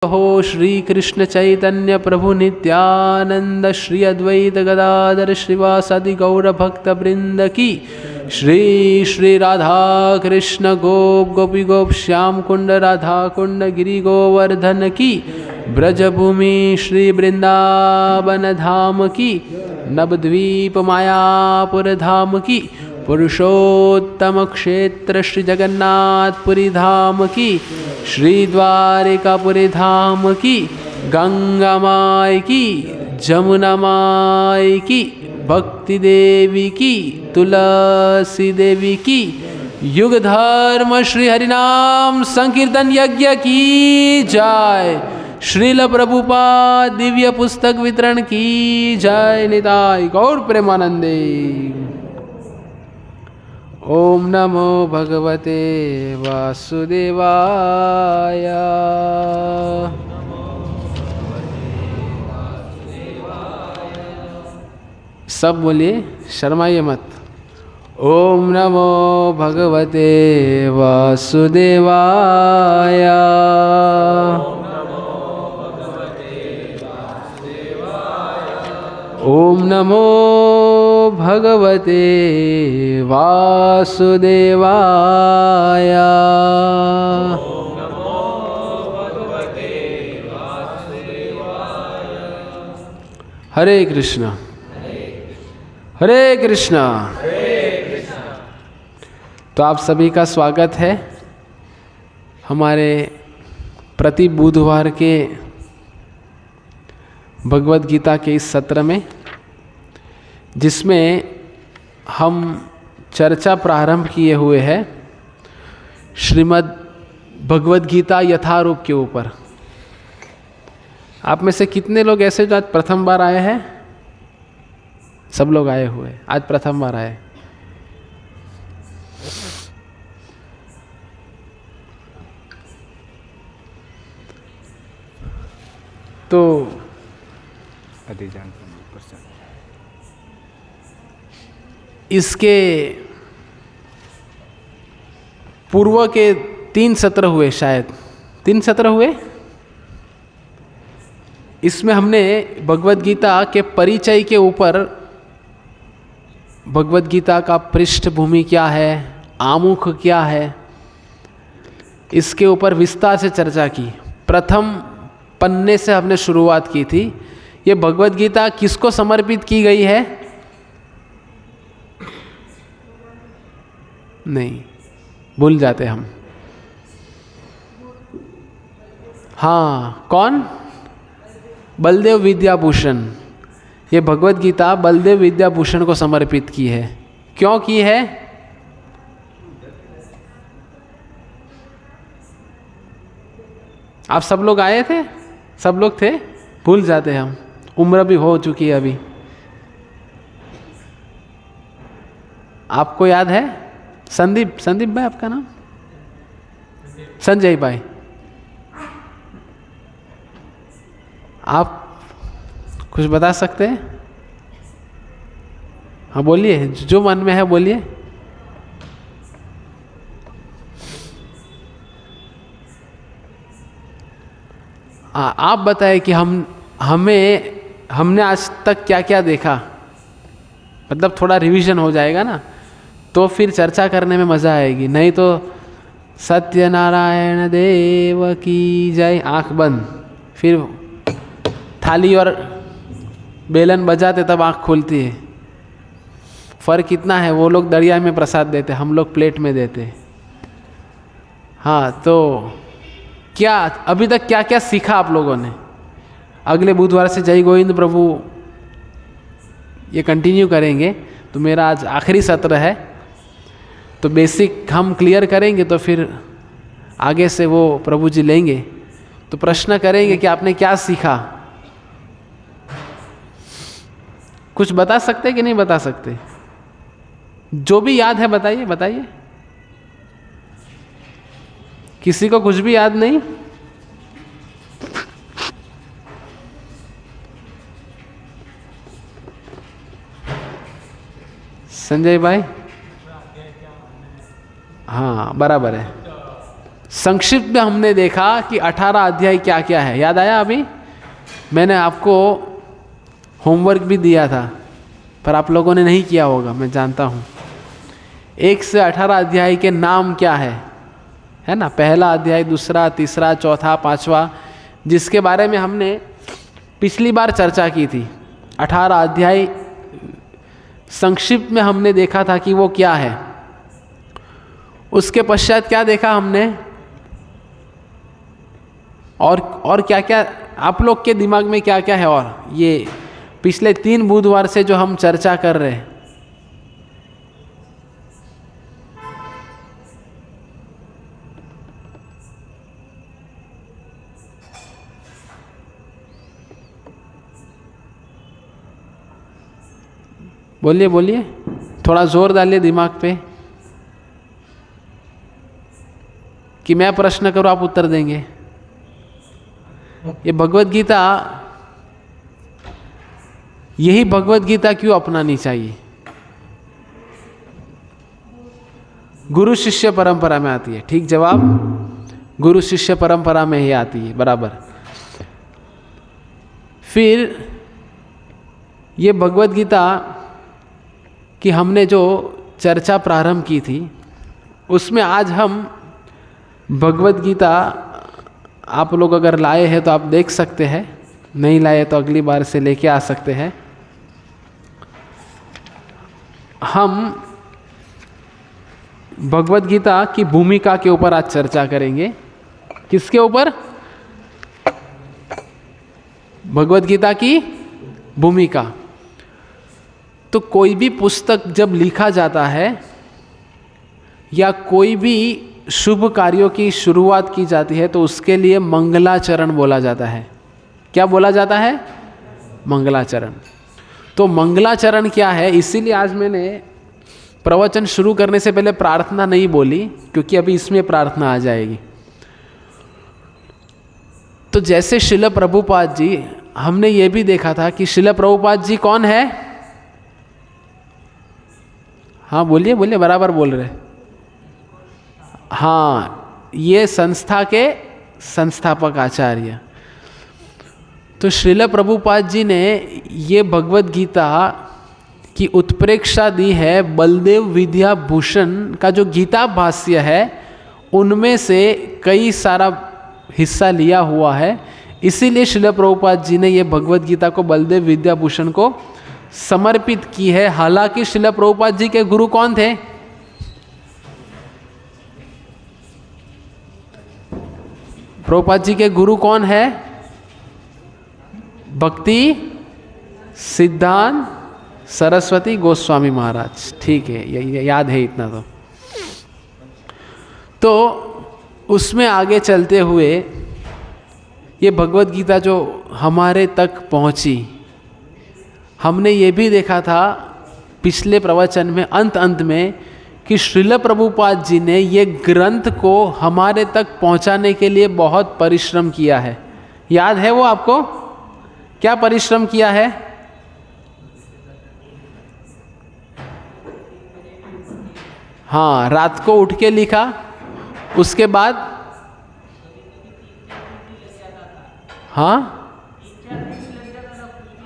हो श्री कृष्ण चैतन्य प्रभु नित्यानंद श्री अद्वैत गदाधर श्रीवासादि गौर भक्त वृंद की श्री श्री राधा कृष्ण गोप गोपी गोप श्याम कुंड राधा कुंड गिरि गोवर्धन की ब्रजभूमि श्री वृंदावन धाम की नवद्वीप मायापुर धाम की पुरुषोत्तम क्षेत्र श्री जगन्नाथपुरी धाम की श्री द्वारिकापुरी धाम की गंगा माई की जमुना माई की भक्ति देवी की तुलसी देवी की युग धर्म श्री हरिनाम संकीर्तन यज्ञ की जय। श्रील प्रभुपाद दिव्य पुस्तक वितरण की जय। निताय गौर प्रेमानंदे। ओम नमो भगवते वासुदेवाय। सब बोलिए, शर्माइए मत। ओम नमो भगवते वासुदेवाय। ओम नमो भगवते वासुदेवाय। हरे कृष्ण हरे कृष्ण। तो आप सभी का स्वागत है हमारे प्रति बुधवार के भगवद गीता के इस सत्र में, जिसमें हम चर्चा प्रारंभ किए हुए हैं श्रीमद् भगवद गीता यथारूप के ऊपर। आप में से कितने लोग ऐसे जो आज प्रथम बार आए हैं? सब लोग आए हुए, आज प्रथम बार आए। तो इसके पूर्व के 3 सत्र हुए, शायद 3 सत्र हुए। इसमें हमने भगवद गीता के परिचय के ऊपर, भगवद गीता का पृष्ठभूमि क्या है, आमुख क्या है, इसके ऊपर विस्तार से चर्चा की। प्रथम पन्ने से हमने शुरुआत की थी। ये भगवद गीता किसको समर्पित की गई है? नहीं, भूल जाते हम। हाँ, कौन? बलदेव विद्याभूषण। ये भगवद गीता बलदेव विद्याभूषण को समर्पित की है। क्यों की है? आप सब लोग आए थे? सब लोग थे? भूल जाते हम, उम्र भी हो चुकी है अभी। आपको याद है? संदीप भाई आपका नाम? संजय भाई। आप कुछ बता सकते हैं? हाँ बोलिए, जो मन में है बोलिए। आप बताएं कि हमने आज तक क्या क्या देखा। मतलब थोड़ा रिवीजन हो जाएगा ना, तो फिर चर्चा करने में मज़ा आएगी। नहीं तो सत्यनारायण देव की जय, आँख बंद, फिर थाली और बेलन बजाते तब आँख खुलती है। फ़र्क इतना है, वो लोग दरिया में प्रसाद देते, हम लोग प्लेट में देते। हाँ, तो क्या अभी तक क्या क्या सीखा आप लोगों ने? अगले बुधवार से जय गोविंद प्रभु ये कंटिन्यू करेंगे। तो मेरा आज आखिरी सत्र है, तो बेसिक हम क्लियर करेंगे, तो फिर आगे से वो प्रभु जी लेंगे। तो प्रश्न करेंगे कि आपने क्या सीखा। कुछ बता सकते कि नहीं बता सकते? जो भी याद है बताइए, बताइए। किसी को कुछ भी याद नहीं? संजय भाई? हाँ बराबर है। संक्षिप्त में हमने देखा कि 18 अध्याय क्या क्या है। याद आया? अभी मैंने आपको होमवर्क भी दिया था, पर आप लोगों ने नहीं किया होगा, मैं जानता हूँ। 1 से 18 अध्याय के नाम क्या है ना? पहला अध्याय, दूसरा, तीसरा, चौथा, पांचवा, जिसके बारे में हमने पिछली बार चर्चा की थी। 18 अध्याय संक्षिप्त में हमने देखा था कि वो क्या है। उसके पश्चात क्या देखा हमने, और क्या क्या आप लोग के दिमाग में क्या क्या है, और ये पिछले 3 बुधवार से जो हम चर्चा कर रहे हैं। बोलिए बोलिए, थोड़ा जोर डालिए दिमाग पे, कि मैं प्रश्न करूं आप उत्तर देंगे। ये भगवत गीता, यही भगवत गीता क्यों अपनानी चाहिए? गुरु शिष्य परंपरा में आती है। ठीक जवाब, गुरु शिष्य परंपरा में ही आती है, बराबर। फिर ये भगवत गीता कि हमने जो चर्चा प्रारंभ की थी, उसमें आज हम भगवत गीता, आप लोग अगर लाए हैं तो आप देख सकते हैं, नहीं लाए तो अगली बार से लेके आ सकते हैं। हम भगवत गीता की भूमिका के ऊपर आज चर्चा करेंगे। किसके ऊपर? भगवत गीता की भूमिका। तो कोई भी पुस्तक जब लिखा जाता है या कोई भी शुभ कार्यों की शुरुआत की जाती है, तो उसके लिए मंगलाचरण बोला जाता है। क्या बोला जाता है? मंगलाचरण। तो मंगलाचरण क्या है? इसीलिए आज मैंने प्रवचन शुरू करने से पहले प्रार्थना नहीं बोली, क्योंकि अभी इसमें प्रार्थना आ जाएगी। तो जैसे श्रील प्रभुपाद जी, हमने ये भी देखा था कि श्रील प्रभुपाद जी कौन है? हाँ बोलिए बोलिए, बराबर बोल रहे। हाँ, ये संस्था के संस्थापक आचार्य। तो श्रील प्रभुपाद जी ने ये भगवत गीता की उत्प्रेक्षा दी है बलदेव विद्या भूषण का जो गीता भाष्य है, उनमें से कई सारा हिस्सा लिया हुआ है। इसीलिए श्रील प्रभुपाद जी ने ये भगवत गीता को बलदेव विद्या भूषण को समर्पित की है। हालांकि श्रील प्रभुपाद जी के गुरु कौन थे? प्रभुपाद जी के गुरु कौन है? भक्ति सिद्धांत सरस्वती गोस्वामी महाराज। ठीक है, ये याद है इतना तो उसमें आगे चलते हुए ये भगवत गीता जो हमारे तक पहुंची, हमने ये भी देखा था पिछले प्रवचन में अंत में कि श्रील प्रभुपाद जी ने ये ग्रंथ को हमारे तक पहुंचाने के लिए बहुत परिश्रम किया है। याद है वो आपको? क्या परिश्रम किया है? हाँ, रात को उठ के लिखा, उसके बाद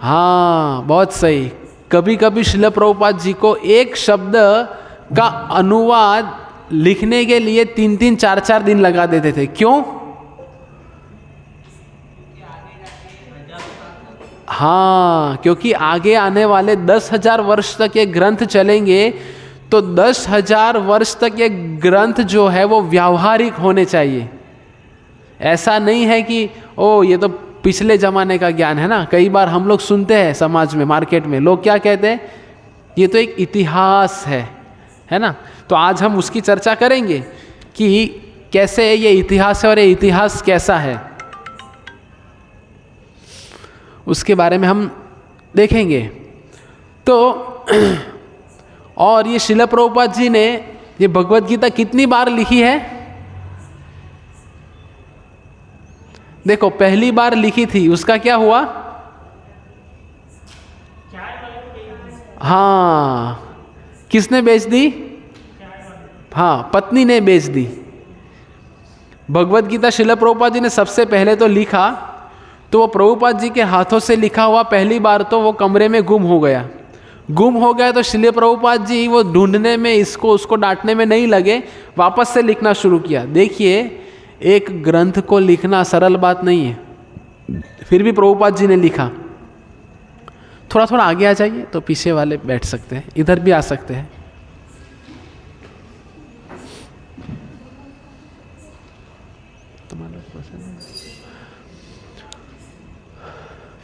हाँ बहुत सही। कभी कभी श्रील प्रभुपाद जी को एक शब्द का अनुवाद लिखने के लिए 3-3, 4-4 दिन लगा देते थे। क्यों? हाँ, क्योंकि आगे आने वाले 10,000 वर्ष तक ये ग्रंथ चलेंगे, तो 10,000 वर्ष तक ये ग्रंथ जो है वो व्यावहारिक होने चाहिए। ऐसा नहीं है कि ओ ये तो पिछले जमाने का ज्ञान है ना। कई बार हम लोग सुनते हैं समाज में, मार्केट में लोग क्या कहते हैं, ये तो एक इतिहास है ना। तो आज हम उसकी चर्चा करेंगे कि कैसे ये इतिहास है और ये इतिहास कैसा है, उसके बारे में हम देखेंगे। तो और ये श्रील प्रभुपाद जी ने ये भगवत गीता कितनी बार लिखी है? देखो, पहली बार लिखी थी, उसका क्या हुआ? हाँ, किसने बेच दी? हाँ, पत्नी ने बेच दी। भगवद गीता श्रील प्रभुपाद जी ने सबसे पहले तो लिखा, तो वो प्रभुपाद जी के हाथों से लिखा हुआ पहली बार तो वो कमरे में गुम हो गया तो श्रील प्रभुपाद जी वो ढूंढने में, इसको उसको डांटने में नहीं लगे, वापस से लिखना शुरू किया। देखिए, एक ग्रंथ को लिखना सरल बात नहीं है, फिर भी प्रभुपाद जी ने लिखा। थोड़ा थोड़ा आगे आ जाइए तो पीछे वाले बैठ सकते हैं, इधर भी आ सकते हैं।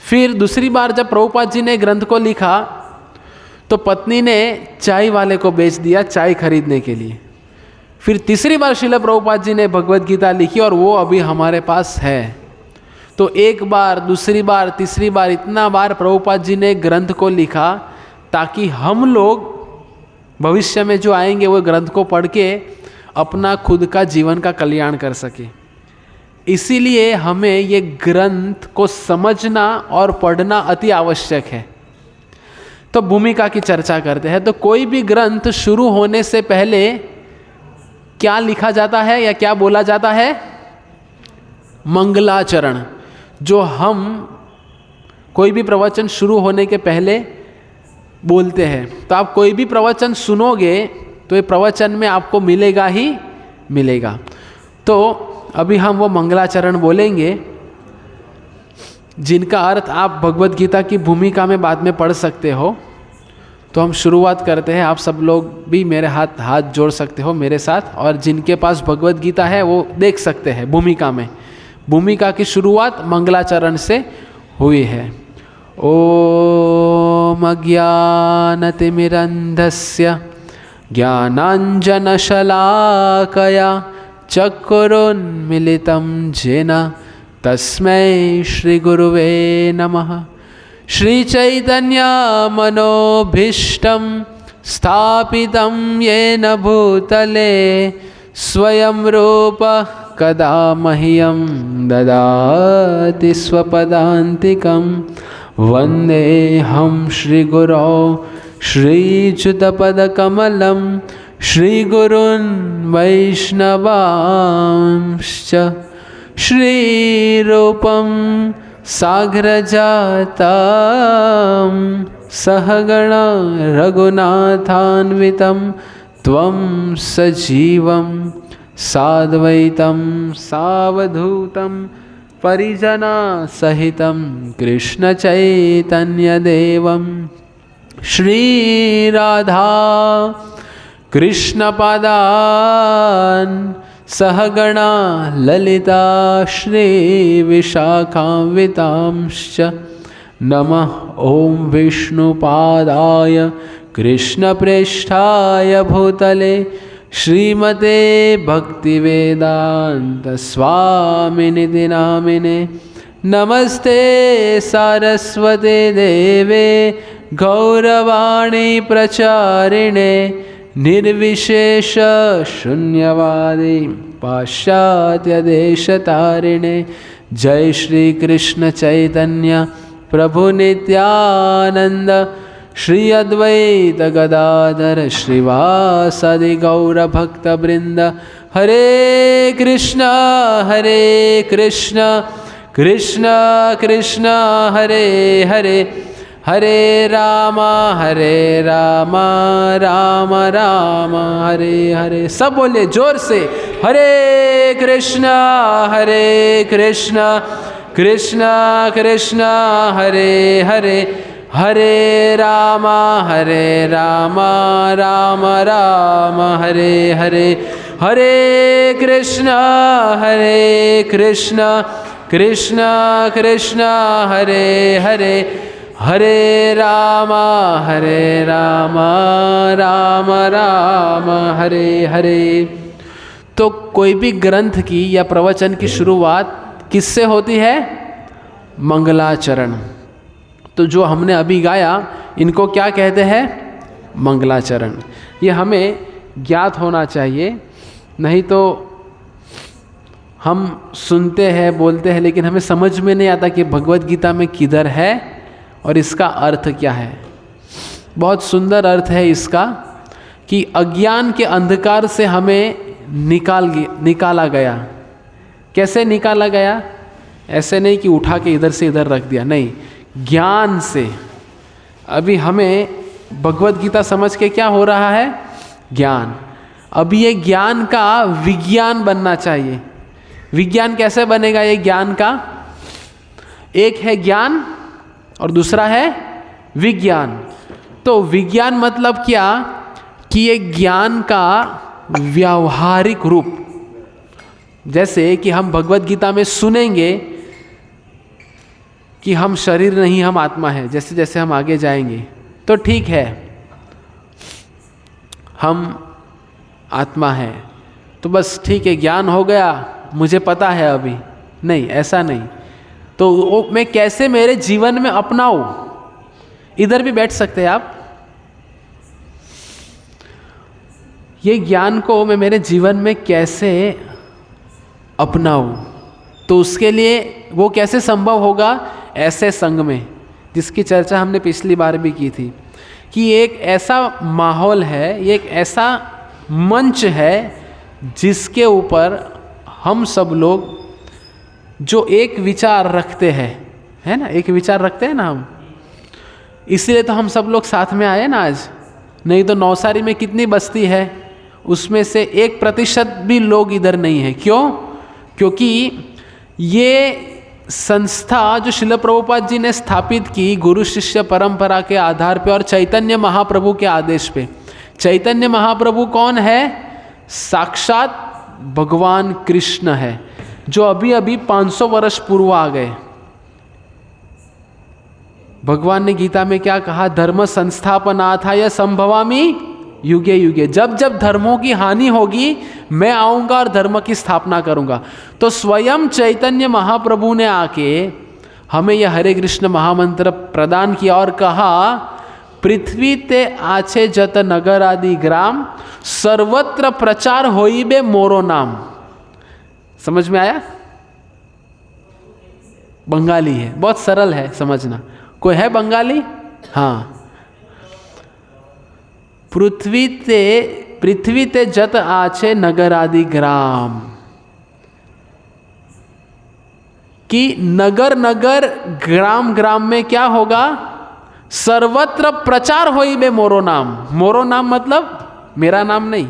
फिर दूसरी बार जब प्रभुपाद जी ने ग्रंथ को लिखा तो पत्नी ने चाय वाले को बेच दिया चाय खरीदने के लिए। फिर तीसरी बार श्रील प्रभुपाद जी ने भगवद गीता लिखी और वो अभी हमारे पास है। तो एक बार, दूसरी बार, तीसरी बार, इतना बार प्रभुपाद जी ने ग्रंथ को लिखा ताकि हम लोग भविष्य में जो आएंगे वो ग्रंथ को पढ़ के अपना खुद का जीवन का कल्याण कर सके। इसीलिए हमें ये ग्रंथ को समझना और पढ़ना अति आवश्यक है। तो भूमिका की चर्चा करते हैं। तो कोई भी ग्रंथ शुरू होने से पहले क्या लिखा जाता है या क्या बोला जाता है? मंगलाचरण। जो हम कोई भी प्रवचन शुरू होने के पहले बोलते हैं। तो आप कोई भी प्रवचन सुनोगे तो ये प्रवचन में आपको मिलेगा ही मिलेगा। तो अभी हम वो मंगलाचरण बोलेंगे जिनका अर्थ आप भगवद गीता की भूमिका में बाद में पढ़ सकते हो। तो हम शुरुआत करते हैं। आप सब लोग भी मेरे हाथ जोड़ सकते हो मेरे साथ, और जिनके पास भगवद गीता है वो देख सकते हैं भूमिका में। भूमिका की शुरुआत मंगलाचरण से हुई है। ओम अज्ञानतिमिरन्धस्य ज्ञानाञ्जनशलाकया चक्षुरुन्मीलितं येन तस्मै श्रीगुरुवे नमः। श्रीचैतन्यमनोभीष्टं स्थापितं येन भूतले स्वयं रूपः कदा मह्यं ददाति स्वपदान्तिकं। वन्देऽहं श्रीगुरौ श्रीच्युतपदकमलं श्रीगुरून् वैष्णवांश्च श्रीरूपं साग्रजातं सहगणा रघुनाथान्वितं त्वं सजीवं साद्वैतं सावधूतं परिजनसहितं कृष्णचैतन्यदेवं श्रीराधा कृष्णपादान् सहगणा ललिता श्रीविशाखान्वितांश्च नमः। ॐ विष्णुपादाय कृष्णप्रेष्ठाय भूतले श्रीमते भक्तिवेदान्तस्वामिनिति नामिने। नमस्ते सारस्वते देवे गौरवाणी प्रचारिणे निर्विशेष शून्यवादी पाश्चात्यदेशतारिणे। जय श्री कृष्ण चैतन्य प्रभु नित्यानंद श्री अद्वैत गदाधर श्रीवासादि गौर भक्त वृंद। हरे कृष्णा कृष्ण कृष्ण हरे हरे, हरे राम राम राम हरे हरे। सब बोले जोर से, हरे कृष्णा कृष्ण कृष्ण हरे हरे, हरे राम राम राम हरे हरे। हरे कृष्णा कृष्ण कृष्ण हरे हरे, हरे राम राम राम हरे हरे। तो कोई भी ग्रंथ की या प्रवचन की शुरुआत किससे होती है? मंगलाचरण। तो जो हमने अभी गाया इनको क्या कहते हैं? मंगलाचरण। ये हमें ज्ञात होना चाहिए, नहीं तो हम सुनते हैं बोलते हैं लेकिन हमें समझ में नहीं आता कि भगवद गीता में किधर है और इसका अर्थ क्या है। बहुत सुंदर अर्थ है इसका कि अज्ञान के अंधकार से हमें निकाला गया। कैसे निकाला गया? ऐसे नहीं कि उठा के इधर से इधर रख दिया, नहीं, ज्ञान से। अभी हमें भगवत गीता समझ के क्या हो रहा है? ज्ञान। अभी ये ज्ञान का विज्ञान बनना चाहिए। विज्ञान कैसे बनेगा ये ज्ञान का? एक है ज्ञान और दूसरा है विज्ञान। तो विज्ञान मतलब क्या कि ये ज्ञान का व्यावहारिक रूप, जैसे कि हम भगवत गीता में सुनेंगे कि हम शरीर नहीं, हम आत्मा है। जैसे जैसे हम आगे जाएंगे तो ठीक है, हम आत्मा है तो बस ठीक है, ज्ञान हो गया, मुझे पता है अभी। नहीं, ऐसा नहीं। तो वो मैं कैसे मेरे जीवन में अपनाऊं? इधर भी बैठ सकते हैं आप। ये ज्ञान को मैं मेरे जीवन में कैसे अपनाऊं? तो उसके लिए वो कैसे संभव होगा? ऐसे संग में, जिसकी चर्चा हमने पिछली बार भी की थी, कि एक ऐसा माहौल है, ये एक ऐसा मंच है जिसके ऊपर हम सब लोग जो एक विचार रखते हैं, है ना, एक विचार रखते हैं ना हम, इसलिए तो हम सब लोग साथ में आए ना आज। नहीं तो नौसारी में कितनी बस्ती है, उसमें से 1% भी लोग इधर नहीं है। क्यों? क्योंकि ये संस्था जो शिल प्रभुपाद जी ने स्थापित की गुरु शिष्य परंपरा के आधार पे और चैतन्य महाप्रभु के आदेश पे। चैतन्य महाप्रभु कौन है? साक्षात भगवान कृष्ण है, जो अभी अभी 500 वर्ष पूर्व आ गए। भगवान ने गीता में क्या कहा? धर्म संस्थापनार्थाय संभवामि युगे युगे। जब जब धर्मों की हानि होगी मैं आऊंगा और धर्म की स्थापना करूंगा। तो स्वयं चैतन्य महाप्रभु ने आके हमें यह हरे कृष्ण महामंत्र प्रदान किया और कहा, पृथ्वी ते आछे जत नगर आदि ग्राम, सर्वत्र प्रचार होइबे मोरो नाम। समझ में आया? बंगाली है, बहुत सरल है समझना। कोई है बंगाली? हाँ। पृथ्वी ते जत आछे नगर आदि ग्राम, कि नगर नगर ग्राम ग्राम में क्या होगा? सर्वत्र प्रचार होई बे मोरो नाम। मोरो नाम मतलब मेरा नाम नहीं,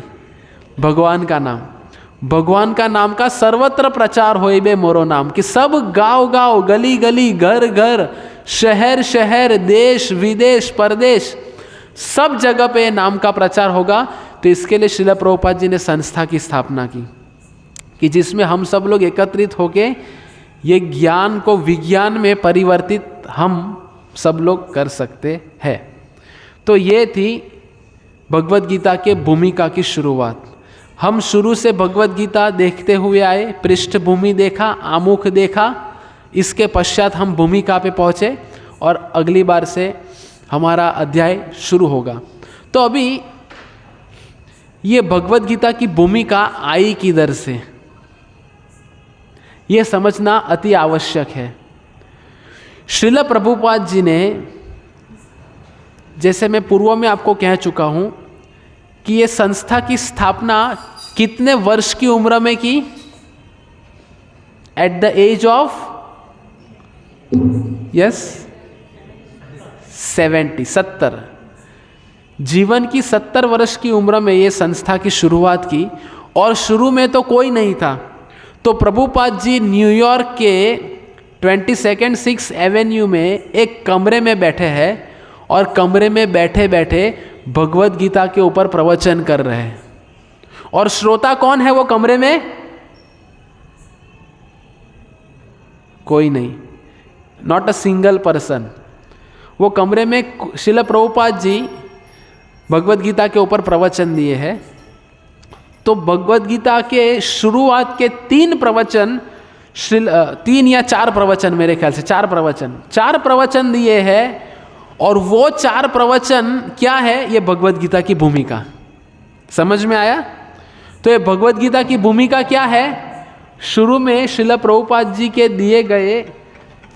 भगवान का नाम। भगवान का नाम का सर्वत्र प्रचार होई बे मोरो नाम, कि सब गांव गांव, गली गली, घर घर, शहर शहर, देश विदेश, परदेश, सब जगह पे नाम का प्रचार होगा। तो इसके लिए श्रील प्रभुपाद जी ने संस्था की स्थापना की, कि जिसमें हम सब लोग एकत्रित होके ये ज्ञान को विज्ञान में परिवर्तित हम सब लोग कर सकते हैं। तो ये थी भगवत गीता के भूमिका की शुरुआत। हम शुरू से भगवत गीता देखते हुए आए, पृष्ठभूमि देखा, आमुख देखा, इसके पश्चात हम भूमिका पे पहुँचे और अगली बार से हमारा अध्याय शुरू होगा। तो अभी ये भगवत गीता की भूमिका आई किधर से, ये समझना अति आवश्यक है। श्रील प्रभुपाद जी ने, जैसे मैं पूर्व में आपको कह चुका हूं, कि ये संस्था की स्थापना कितने वर्ष की उम्र में की? At the age of 70। जीवन की 70 वर्ष की उम्र में ये संस्था की शुरुआत की। और शुरू में तो कोई नहीं था। तो प्रभुपाद जी न्यूयॉर्क के 22nd 6th एवेन्यू में एक कमरे में बैठे हैं और कमरे में बैठे बैठे भगवत गीता के ऊपर प्रवचन कर रहे हैं। और श्रोता कौन है वो कमरे में? कोई नहीं, नॉट अ सिंगल पर्सन। वो कमरे में श्रील प्रभुपाद जी भगवत गीता के ऊपर प्रवचन दिए हैं। तो भगवत गीता के शुरुआत के 3 प्रवचन, 3 या 4 प्रवचन, मेरे ख्याल से 4 प्रवचन दिए हैं। और वो 4 प्रवचन क्या है? ये भगवत गीता की भूमिका। समझ में आया? तो ये भगवत गीता की भूमिका क्या है? शुरू में श्रील प्रभुपाद जी के दिए गए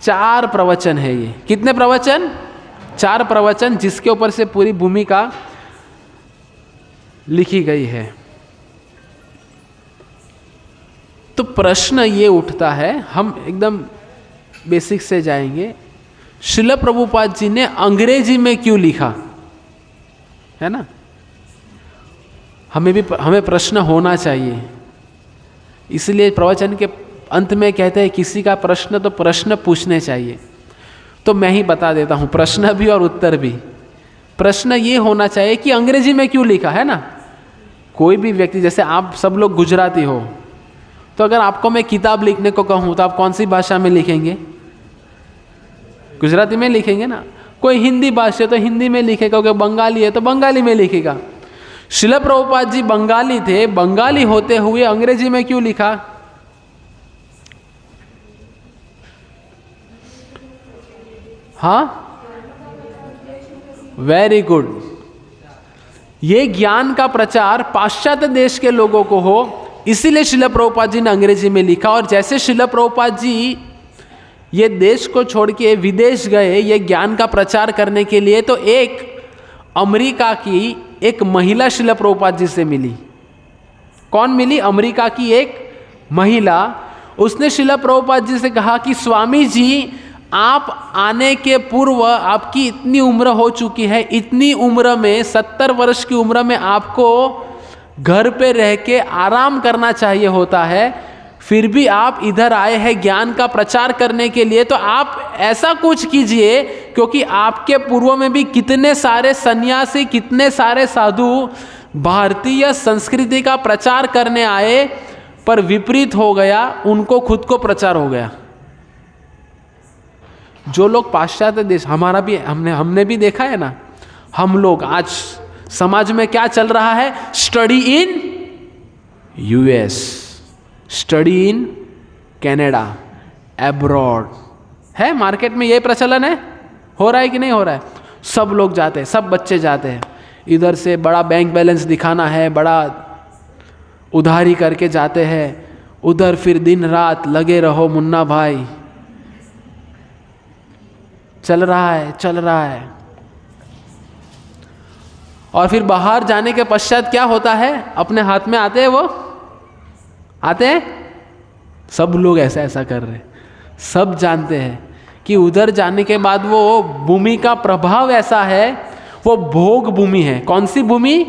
4 प्रवचन है। ये कितने प्रवचन? 4 प्रवचन, जिसके ऊपर से पूरी भूमिका लिखी गई है। तो प्रश्न ये उठता है, हम एकदम बेसिक से जाएंगे, श्रील प्रभुपाद जी ने अंग्रेजी में क्यों लिखा, है ना? हमें प्रश्न होना चाहिए। इसलिए प्रवचन के अंत में कहते हैं किसी का प्रश्न तो प्रश्न पूछने चाहिए। तो मैं ही बता देता हूँ, प्रश्न भी और उत्तर भी। प्रश्न ये होना चाहिए कि अंग्रेजी में क्यों लिखा, है ना? कोई भी व्यक्ति, जैसे आप सब लोग गुजराती हो, तो अगर आपको मैं किताब लिखने को कहूँ तो आप कौन सी भाषा में लिखेंगे? गुजराती में लिखेंगे ना। कोई हिंदी भाषा है तो हिंदी में लिखेगा, कोई बंगाली है तो बंगाली में लिखेगा। श्रील प्रभुपाद जी बंगाली थे, बंगाली होते हुए अंग्रेजी में क्यों लिखा? हाँ, वेरी गुड। ये ज्ञान का प्रचार पाश्चात्य देश के लोगों को हो, इसीलिए श्रील प्रभुपाद जी ने अंग्रेजी में लिखा। और जैसे श्रील प्रभुपाद जी ये देश को छोड़ के विदेश गए ये ज्ञान का प्रचार करने के लिए, तो एक अमेरिका की एक महिला श्रील प्रभुपाद जी से मिली। कौन मिली? अमेरिका की एक महिला। उसने श्रील प्रभुपाद जी से कहा कि स्वामी जी, आप आने के पूर्व आपकी इतनी उम्र हो चुकी है, इतनी उम्र में 70 वर्ष की उम्र में आपको घर पे रह के आराम करना चाहिए होता है, फिर भी आप इधर आए हैं ज्ञान का प्रचार करने के लिए। तो आप ऐसा कुछ कीजिए, क्योंकि आपके पूर्व में भी कितने सारे सन्यासी, कितने सारे साधु भारतीय संस्कृति का प्रचार करने आए, पर विपरीत हो गया, उनको खुद को प्रचार हो गया। जो लोग पाश्चात्य देश, हमारा भी हमने भी देखा है ना, हम लोग आज समाज में क्या चल रहा है? Study in US, study in Canada, abroad, है मार्केट में ये प्रचलन है। हो रहा है कि नहीं हो रहा है? सब लोग जाते हैं, सब बच्चे जाते हैं। इधर से बड़ा बैंक बैलेंस दिखाना है, बड़ा उधारी करके जाते हैं, उधर फिर दिन रात लगे रहो मुन्ना भाई। चल रहा है। और फिर बाहर जाने के पश्चात क्या होता है? अपने हाथ में आते हैं सब लोग ऐसा कर रहे हैं। सब जानते हैं कि उधर जाने के बाद वो भूमि का प्रभाव ऐसा है, वो भोग भूमि है। कौन सी भूमि?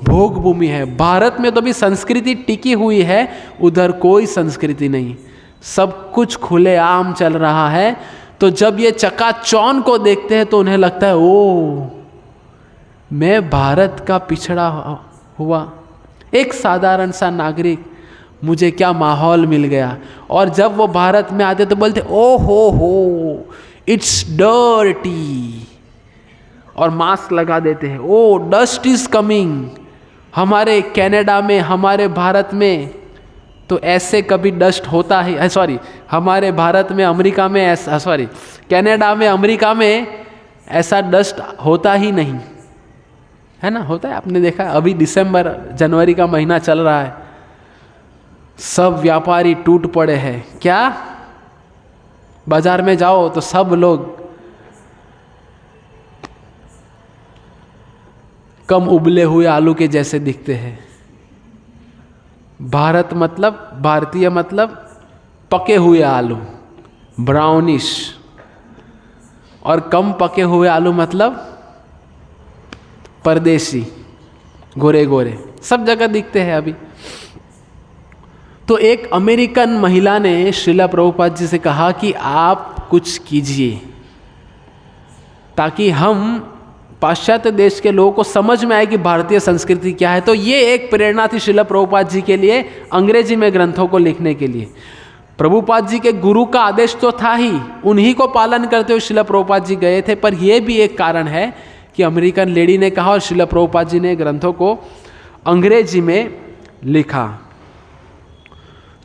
भोग भूमि है। भारत में तो भी संस्कृति टिकी हुई है, उधर कोई संस्कृति नहीं, सब कुछ खुलेआम चल रहा है। तो जब ये चकाचौंध को देखते हैं तो उन्हें लगता है, ओ, मैं भारत का पिछड़ा हुआ एक साधारण सा नागरिक, मुझे क्या माहौल मिल गया। और जब वो भारत में आते तो बोलते, ओ हो, इट्स डर्टी, और मास्क लगा देते हैं। ओ, डस्ट इज कमिंग। हमारे कनाडा में, हमारे भारत में तो ऐसे कभी डस्ट होता ही, सॉरी, हमारे भारत में, अमेरिका में ऐसा, सॉरी, कनाडा में, अमेरिका में ऐसा डस्ट होता ही नहीं, है ना? होता है, आपने देखा। अभी दिसंबर जनवरी का महीना चल रहा है, सब व्यापारी टूट पड़े हैं। क्या? बाजार में जाओ तो सब लोग कम उबले हुए आलू के जैसे दिखते हैं। भारत मतलब, भारतीय मतलब पके हुए आलू, ब्राउनिश, और कम पके हुए आलू मतलब परदेसी, गोरे गोरे, सब जगह दिखते हैं अभी। तो एक अमेरिकन महिला ने श्रील प्रभुपाद जी से कहा कि आप कुछ कीजिए ताकि हम पाश्चात्य देश के लोगों को समझ में आए कि भारतीय संस्कृति क्या है। तो ये एक प्रेरणा थी श्रील प्रभुपाद जी के लिए अंग्रेजी में ग्रंथों को लिखने के लिए। प्रभुपाद जी के गुरु का आदेश तो था ही, उन्हीं को पालन करते हुए श्रील प्रभुपाद जी गए थे। पर यह भी एक कारण है कि अमेरिकन लेडी ने कहा और श्रील प्रभुपाद जी ने ग्रंथों को अंग्रेजी में लिखा।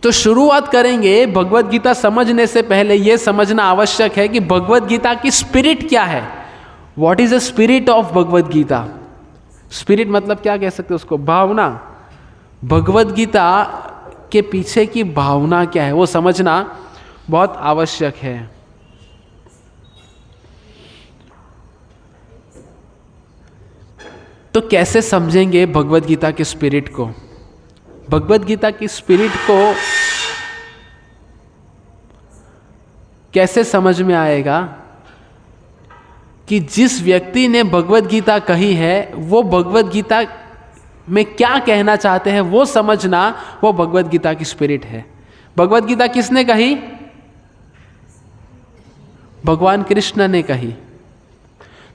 तो शुरुआत करेंगे। भगवत गीता समझने से पहले यह समझना आवश्यक है कि भगवत गीता की स्पिरिट क्या है। What is the spirit of Bhagavad Gita? Spirit मतलब क्या कह सकते हैं उसको? भावना। भगवत गीता के पीछे की भावना क्या है वो समझना बहुत आवश्यक है। तो कैसे समझेंगे भगवत गीता के स्पिरिट को? भगवत गीता की स्पिरिट को कैसे समझ में आएगा कि जिस व्यक्ति ने भगवत गीता कही है वो भगवत गीता में क्या कहना चाहते हैं वो समझना, वो भगवत गीता की स्पिरिट है। भगवत गीता किसने कही? भगवान कृष्ण ने कही।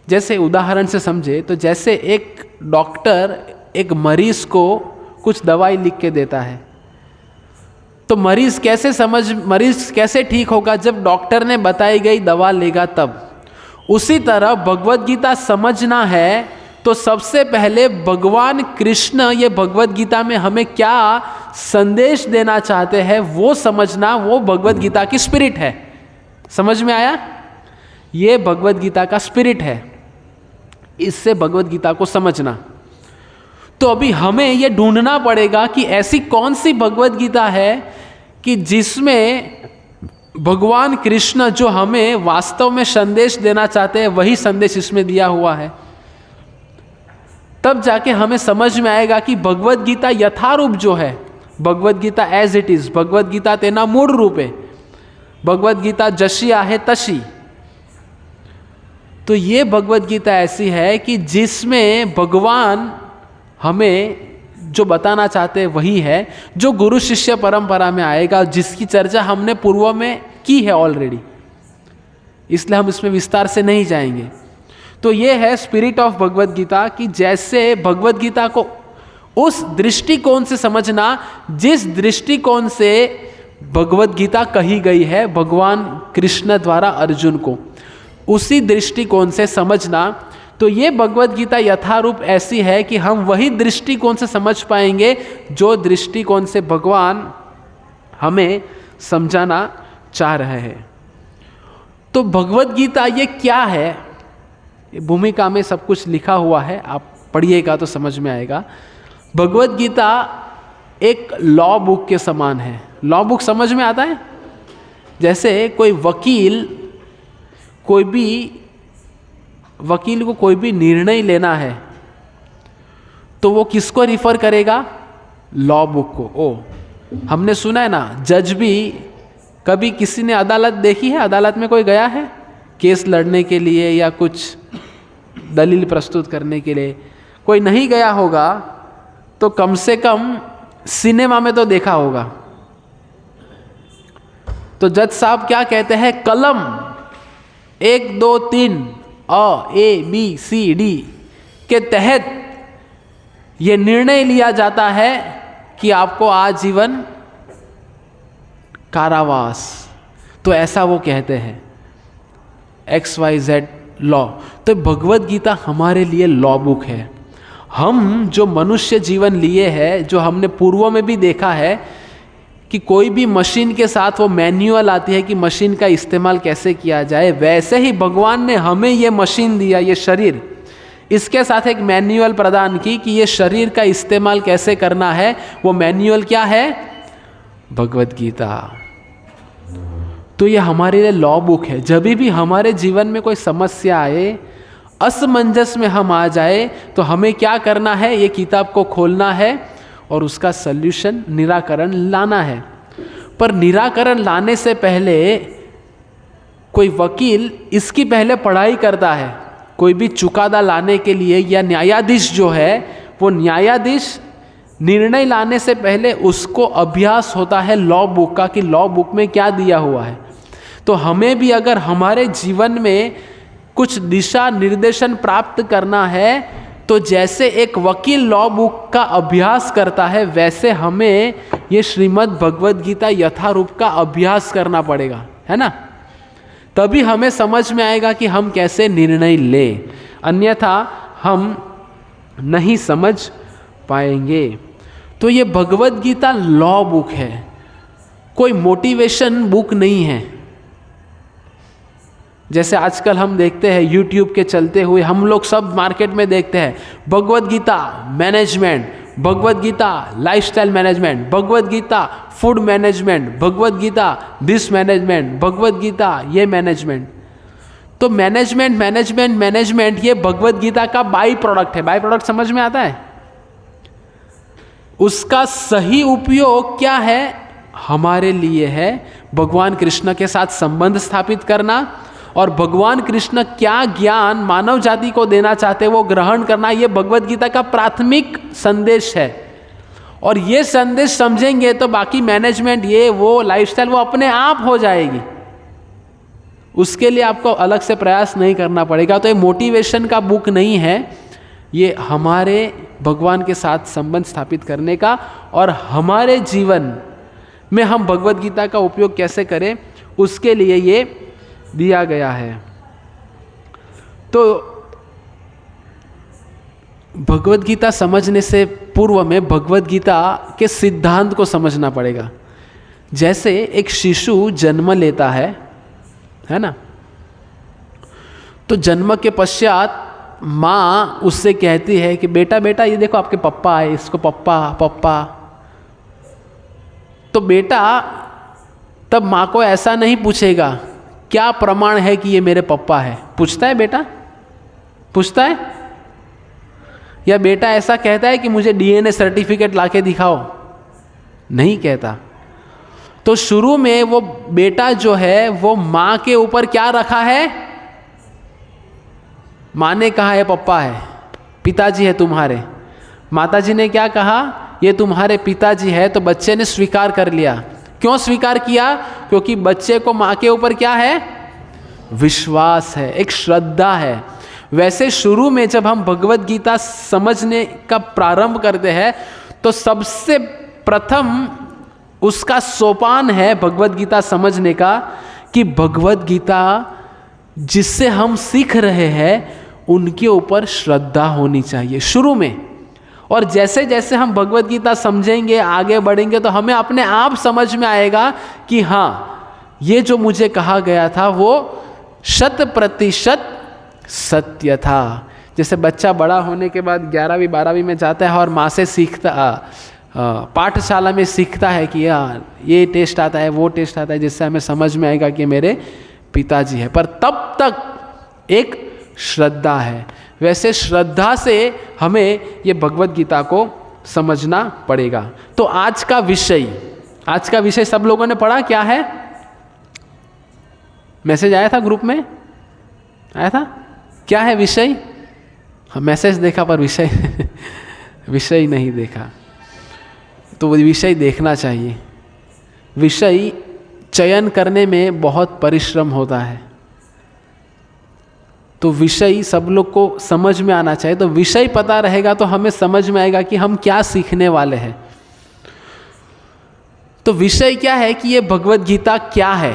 जैसे उदाहरण से समझे तो जैसे एक डॉक्टर एक मरीज को कुछ दवाई लिख के देता है, तो मरीज कैसे ठीक होगा? जब डॉक्टर ने बताई गई दवा लेगा तब। उसी तरह भगवत गीता समझना है तो सबसे पहले भगवान कृष्ण ये भगवत गीता में हमें क्या संदेश देना चाहते हैं वो समझना, वो भगवत गीता की स्पिरिट है। समझ में आया? ये भगवत गीता का स्पिरिट है, इससे भगवत गीता को समझना। तो अभी हमें ये ढूंढना पड़ेगा कि ऐसी कौन सी भगवत गीता है कि जिसमें भगवान कृष्ण जो हमें वास्तव में संदेश देना चाहते हैं वही संदेश इसमें दिया हुआ है। तब जाके हमें समझ में आएगा कि भगवत गीता यथारूप जो है, Bhagavad Gita as it is, Bhagavad Gita तेना मूળ रूपे, भगवत गीता जशी आहे तशी। तो ये भगवत गीता ऐसी है कि जिसमें भगवान हमें जो बताना चाहते हैं वही है, जो गुरु शिष्य परंपरा में आएगा, जिसकी चर्चा हमने पूर्व में की है ऑलरेडी, इसलिए हम इसमें विस्तार से नहीं जाएंगे। तो ये है स्पिरिट ऑफ भगवत गीता कि जैसे भगवत गीता को उस दृष्टिकोण से समझना जिस दृष्टिकोण से भगवत गीता कही गई है भगवान कृष्ण द्वारा अर्जुन को, उसी दृष्टिकोण से समझना। तो ये भगवत गीता यथारूप ऐसी है कि हम वही दृष्टिकोण से समझ पाएंगे जो दृष्टिकोण से भगवान हमें समझाना चाह रहे हैं। तो भगवत गीता ये क्या है? भूमिका में सब कुछ लिखा हुआ है, आप पढ़िएगा तो समझ में आएगा। भगवत गीता एक लॉ बुक के समान है। लॉ बुक समझ में आता है? जैसे कोई वकील को कोई भी निर्णय लेना है तो वो किसको रिफर करेगा? लॉ बुक को। हमने सुना है ना, जज भी, कभी किसी ने अदालत देखी है? अदालत में कोई गया है केस लड़ने के लिए या कुछ दलील प्रस्तुत करने के लिए? कोई नहीं गया होगा तो कम से कम सिनेमा में तो देखा होगा। तो जज साहब क्या कहते हैं? कलम 1 2 3 ABCD के तहत ये निर्णय लिया जाता है कि आपको आजीवन कारावास। तो ऐसा वो कहते हैं XYZ लॉ। तो भगवत गीता हमारे लिए लॉ बुक है। हम जो मनुष्य जीवन लिए हैं, जो हमने पूर्व में भी देखा है कि कोई भी मशीन के साथ वो मैन्युअल आती है कि मशीन का इस्तेमाल कैसे किया जाए, वैसे ही भगवान ने हमें ये मशीन दिया, ये शरीर, इसके साथ एक मैन्युअल प्रदान की कि ये शरीर का इस्तेमाल कैसे करना है। वो मैन्युअल क्या है? भगवत गीता। तो ये हमारे लिए लॉ बुक है। जब भी हमारे जीवन में कोई समस्या आए, असमंजस में हम आ जाए, तो हमें क्या करना है? ये किताब को खोलना है और उसका सल्यूशन, निराकरण लाना है। पर निराकरण लाने से पहले कोई वकील इसकी पहले पढ़ाई करता है। कोई भी चुकादा लाने के लिए या न्यायाधीश जो है, वो न्यायाधीश निर्णय लाने से पहले उसको अभ्यास होता है लॉ बुक का कि लॉ बुक में क्या दिया हुआ है। तो हमें भी अगर हमारे जीवन में कुछ दिशा निर्देशन प्राप्त करना है तो जैसे एक वकील लॉ बुक का अभ्यास करता है, वैसे हमें ये श्रीमद् भगवत गीता यथारूप का अभ्यास करना पड़ेगा, है ना? तभी हमें समझ में आएगा कि हम कैसे निर्णय लें, अन्यथा हम नहीं समझ पाएंगे। तो ये भगवत गीता लॉ बुक है, कोई मोटिवेशन बुक नहीं है। जैसे आजकल हम देखते हैं YouTube के चलते हुए, हम लोग सब मार्केट में देखते हैं Bhagavad Gita management, Bhagavad Gita lifestyle management, Bhagavad Gita food management, Bhagavad Gita this management, Bhagavad Gita ये मैनेजमेंट। तो मैनेजमेंट ये भगवत गीता का बाई प्रोडक्ट है। बाई प्रोडक्ट समझ में आता है? उसका सही उपयोग क्या है हमारे लिए है भगवान कृष्ण के साथ संबंध स्थापित करना और भगवान कृष्ण क्या ज्ञान मानव जाति को देना चाहते वो ग्रहण करना। ये भगवद गीता का प्राथमिक संदेश है और ये संदेश समझेंगे तो बाकी मैनेजमेंट ये वो लाइफस्टाइल वो अपने आप हो जाएगी। उसके लिए आपको अलग से प्रयास नहीं करना पड़ेगा। तो ये मोटिवेशन का बुक नहीं है, ये हमारे भगवान के साथ संबंध स्थापित करने का और हमारे जीवन में हम भगवद गीता का उपयोग कैसे करें उसके लिए ये दिया गया है। तो भगवद गीता समझने से पूर्व में भगवद गीता के सिद्धांत को समझना पड़ेगा। जैसे एक शिशु जन्म लेता है ना, तो जन्म के पश्चात माँ उससे कहती है कि बेटा बेटा ये देखो आपके पप्पा आए, इसको पप्पा पप्पा। तो बेटा तब माँ को ऐसा नहीं पूछेगा क्या प्रमाण है कि ये मेरे पप्पा है, पूछता है बेटा? पूछता है? या बेटा ऐसा कहता है कि मुझे डीएनए सर्टिफिकेट लाके दिखाओ? नहीं कहता। तो शुरू में वो बेटा जो है वो माँ के ऊपर क्या रखा है? माँ ने कहा है पप्पा है, पिताजी है तुम्हारे। माताजी ने क्या कहा? ये तुम्हारे पिताजी है। तो बच्चे ने स्वीकार कर लिया। क्यों स्वीकार किया? क्योंकि बच्चे को माँ के ऊपर क्या है? विश्वास है, एक श्रद्धा है। वैसे शुरू में जब हम भगवद गीता समझने का प्रारंभ करते हैं तो सबसे प्रथम उसका सोपान है भगवद गीता समझने का कि भगवद गीता जिससे हम सीख रहे हैं उनके ऊपर श्रद्धा होनी चाहिए शुरू में। और जैसे जैसे हम भगवद गीता समझेंगे आगे बढ़ेंगे तो हमें अपने आप समझ में आएगा कि हाँ ये जो मुझे कहा गया था वो 100% सत्य था। जैसे बच्चा बड़ा होने के बाद 11वीं 12वीं में जाता है और माँ से सीखता पाठशाला में सीखता है कि यार ये टेस्ट आता है वो टेस्ट आता है, जिससे हमें समझ में आएगा कि मेरे पिताजी है। पर तब तक एक श्रद्धा है। वैसे श्रद्धा से हमें ये भगवद गीता को समझना पड़ेगा। तो आज का विषय सब लोगों ने पढ़ा क्या है? मैसेज आया था ग्रुप में? आया था? क्या है विषय? हाँ मैसेज देखा पर विषय नहीं देखा। तो वो विषय देखना चाहिए। विषय चयन करने में बहुत परिश्रम होता है, तो विषय सब लोग को समझ में आना चाहिए। तो विषय पता रहेगा तो हमें समझ में आएगा कि हम क्या सीखने वाले हैं। तो विषय क्या है कि ये भगवद गीता क्या है?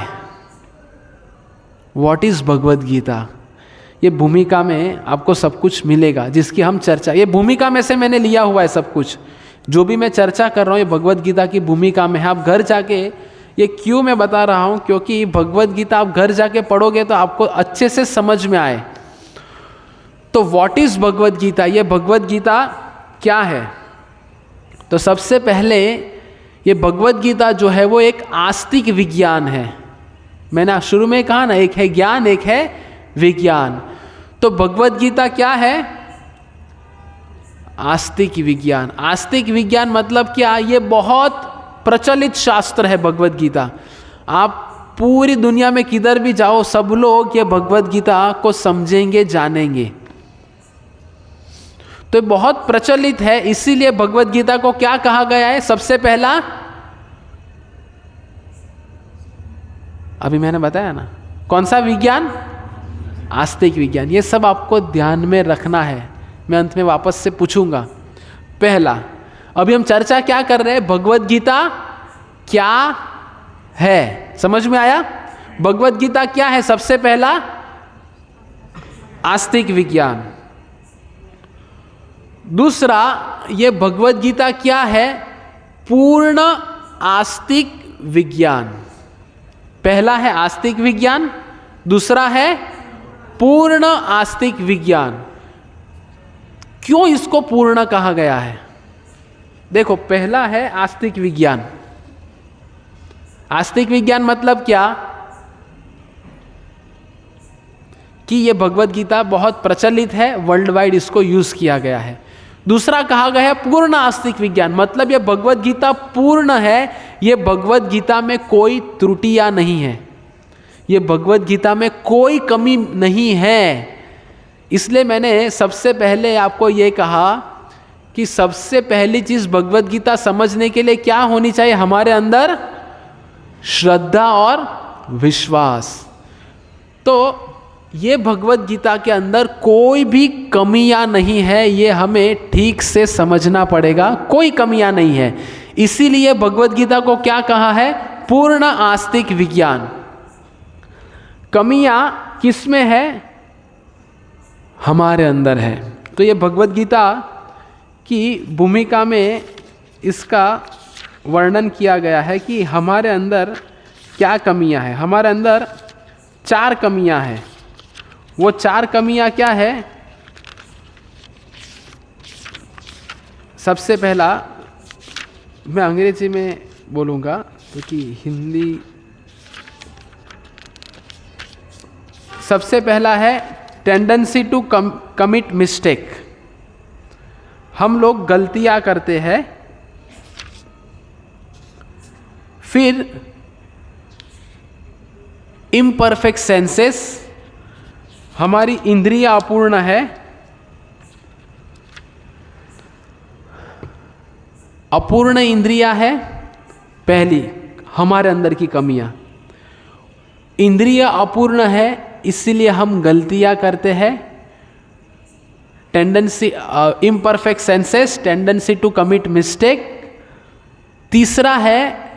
What is Bhagavad Gita? ये भूमिका में आपको सब कुछ मिलेगा जिसकी हम चर्चा, ये भूमिका में से मैंने लिया हुआ है सब कुछ जो भी मैं चर्चा कर रहा हूँ, ये भगवद गीता की भूमिका में है। आप घर जाके, ये क्यों मैं बता रहा हूँ, क्योंकि भगवद गीता आप घर जाके पढ़ोगे तो आपको अच्छे से समझ में आए। तो व्हाट इज भगवद गीता? ये भगवद गीता क्या है? तो सबसे पहले ये भगवद गीता जो है वो एक आस्तिक विज्ञान है। मैंने शुरू में कहा ना, एक है ज्ञान एक है विज्ञान। तो भगवद गीता क्या है? आस्तिक विज्ञान। आस्तिक विज्ञान मतलब क्या? ये बहुत प्रचलित शास्त्र है भगवद गीता। आप पूरी दुनिया में किधर भी जाओ सब लोग ये भगवद गीता को समझेंगे जानेंगे। तो बहुत प्रचलित है, इसीलिए भगवद गीता को क्या कहा गया है? सबसे पहला, अभी मैंने बताया ना, कौन सा विज्ञान? आस्तिक विज्ञान। ये सब आपको ध्यान में रखना है, मैं अंत में वापस से पूछूंगा। पहला, अभी हम चर्चा क्या कर रहे हैं? भगवद गीता क्या है? समझ में आया? भगवद गीता क्या है? सबसे पहला आस्तिक विज्ञान। दूसरा, ये भगवद गीता क्या है? पूर्ण आस्तिक विज्ञान। पहला है आस्तिक विज्ञान, दूसरा है पूर्ण आस्तिक विज्ञान। क्यों इसको पूर्ण कहा गया है? देखो, पहला है आस्तिक विज्ञान। आस्तिक विज्ञान मतलब क्या? कि ये भगवद गीता बहुत प्रचलित है, वर्ल्ड वाइड इसको यूज किया गया है। दूसरा कहा गया है पूर्ण आस्तिक विज्ञान, मतलब ये भगवद गीता पूर्ण है, ये भगवत गीता में कोई त्रुटियां नहीं है, ये भगवत गीता में कोई कमी नहीं है। इसलिए मैंने सबसे पहले आपको ये कहा कि सबसे पहली चीज भगवत गीता समझने के लिए क्या होनी चाहिए? हमारे अंदर श्रद्धा और विश्वास। तो ये भगवत गीता के अंदर कोई भी कमियां नहीं है, ये हमें ठीक से समझना पड़ेगा, कोई कमियां नहीं है। इसीलिए भगवत गीता को क्या कहा है? पूर्ण आस्तिक विज्ञान। कमियां किसमें है? हमारे अंदर है। तो ये भगवत गीता की भूमिका में इसका वर्णन किया गया है कि हमारे अंदर क्या कमियां हैं। हमारे अंदर 4 कमियां हैं। वो 4 कमियां क्या है? सबसे पहला मैं अंग्रेजी में बोलूँगा क्योंकि हिंदी। सबसे पहला है टेंडेंसी टू कमिट मिस्टेक। हम लोग गलतियां करते हैं। फिर इम्परफेक्ट सेंसेस, हमारी इंद्रियां अपूर्ण है। अपूर्ण इंद्रियां है पहली हमारे अंदर की कमियां। इंद्रियां अपूर्ण है इसीलिए हम गलतियां करते हैं। Tendency imperfect senses, tendency to commit mistake. तीसरा है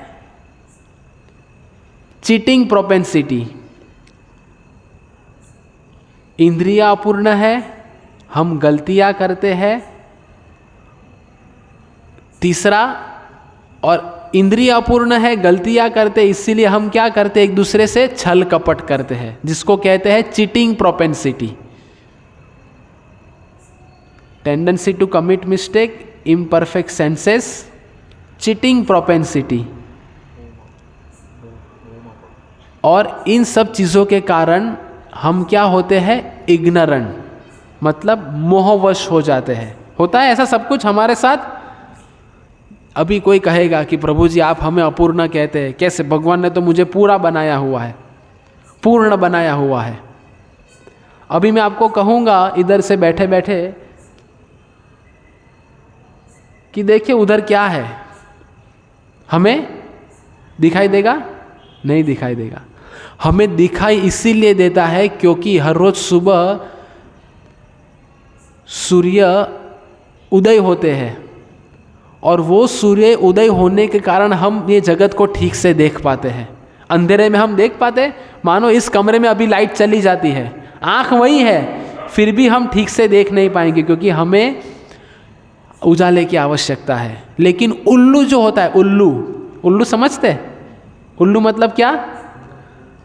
चीटिंग प्रोपेंसिटी। इंद्रियां अपूर्ण है, हम गलतियां करते हैं। तीसरा, और इंद्रिय अपूर्ण है, गलतियां करते, इसीलिए हम क्या करते? एक दूसरे से छल कपट करते हैं, जिसको कहते हैं cheating propensity. Tendency to commit mistake, imperfect senses, cheating propensity. और इन सब चीज़ों के कारण हम क्या होते हैं? इग्नोरेंट, मतलब मोहवश हो जाते हैं। होता है ऐसा सब कुछ हमारे साथ। अभी कोई कहेगा कि प्रभु जी आप हमें अपूर्ण कहते हैं, कैसे? भगवान ने तो मुझे पूरा बनाया हुआ है, पूर्ण बनाया हुआ है। अभी मैं आपको कहूँगा इधर से बैठे बैठे कि देखिए उधर क्या है, हमें दिखाई देगा? नहीं दिखाई देगा। हमें दिखाई इसीलिए देता है क्योंकि हर रोज सुबह सूर्य उदय होते हैं, और वो सूर्य उदय होने के कारण हम ये जगत को ठीक से देख पाते हैं। अंधेरे में हम देख पाते? मानो इस कमरे में अभी लाइट चली जाती है, आँख वही है, फिर भी हम ठीक से देख नहीं पाएंगे क्योंकि हमें उजाले की आवश्यकता है। लेकिन उल्लू जो होता है, उल्लू समझते? उल्लू मतलब क्या?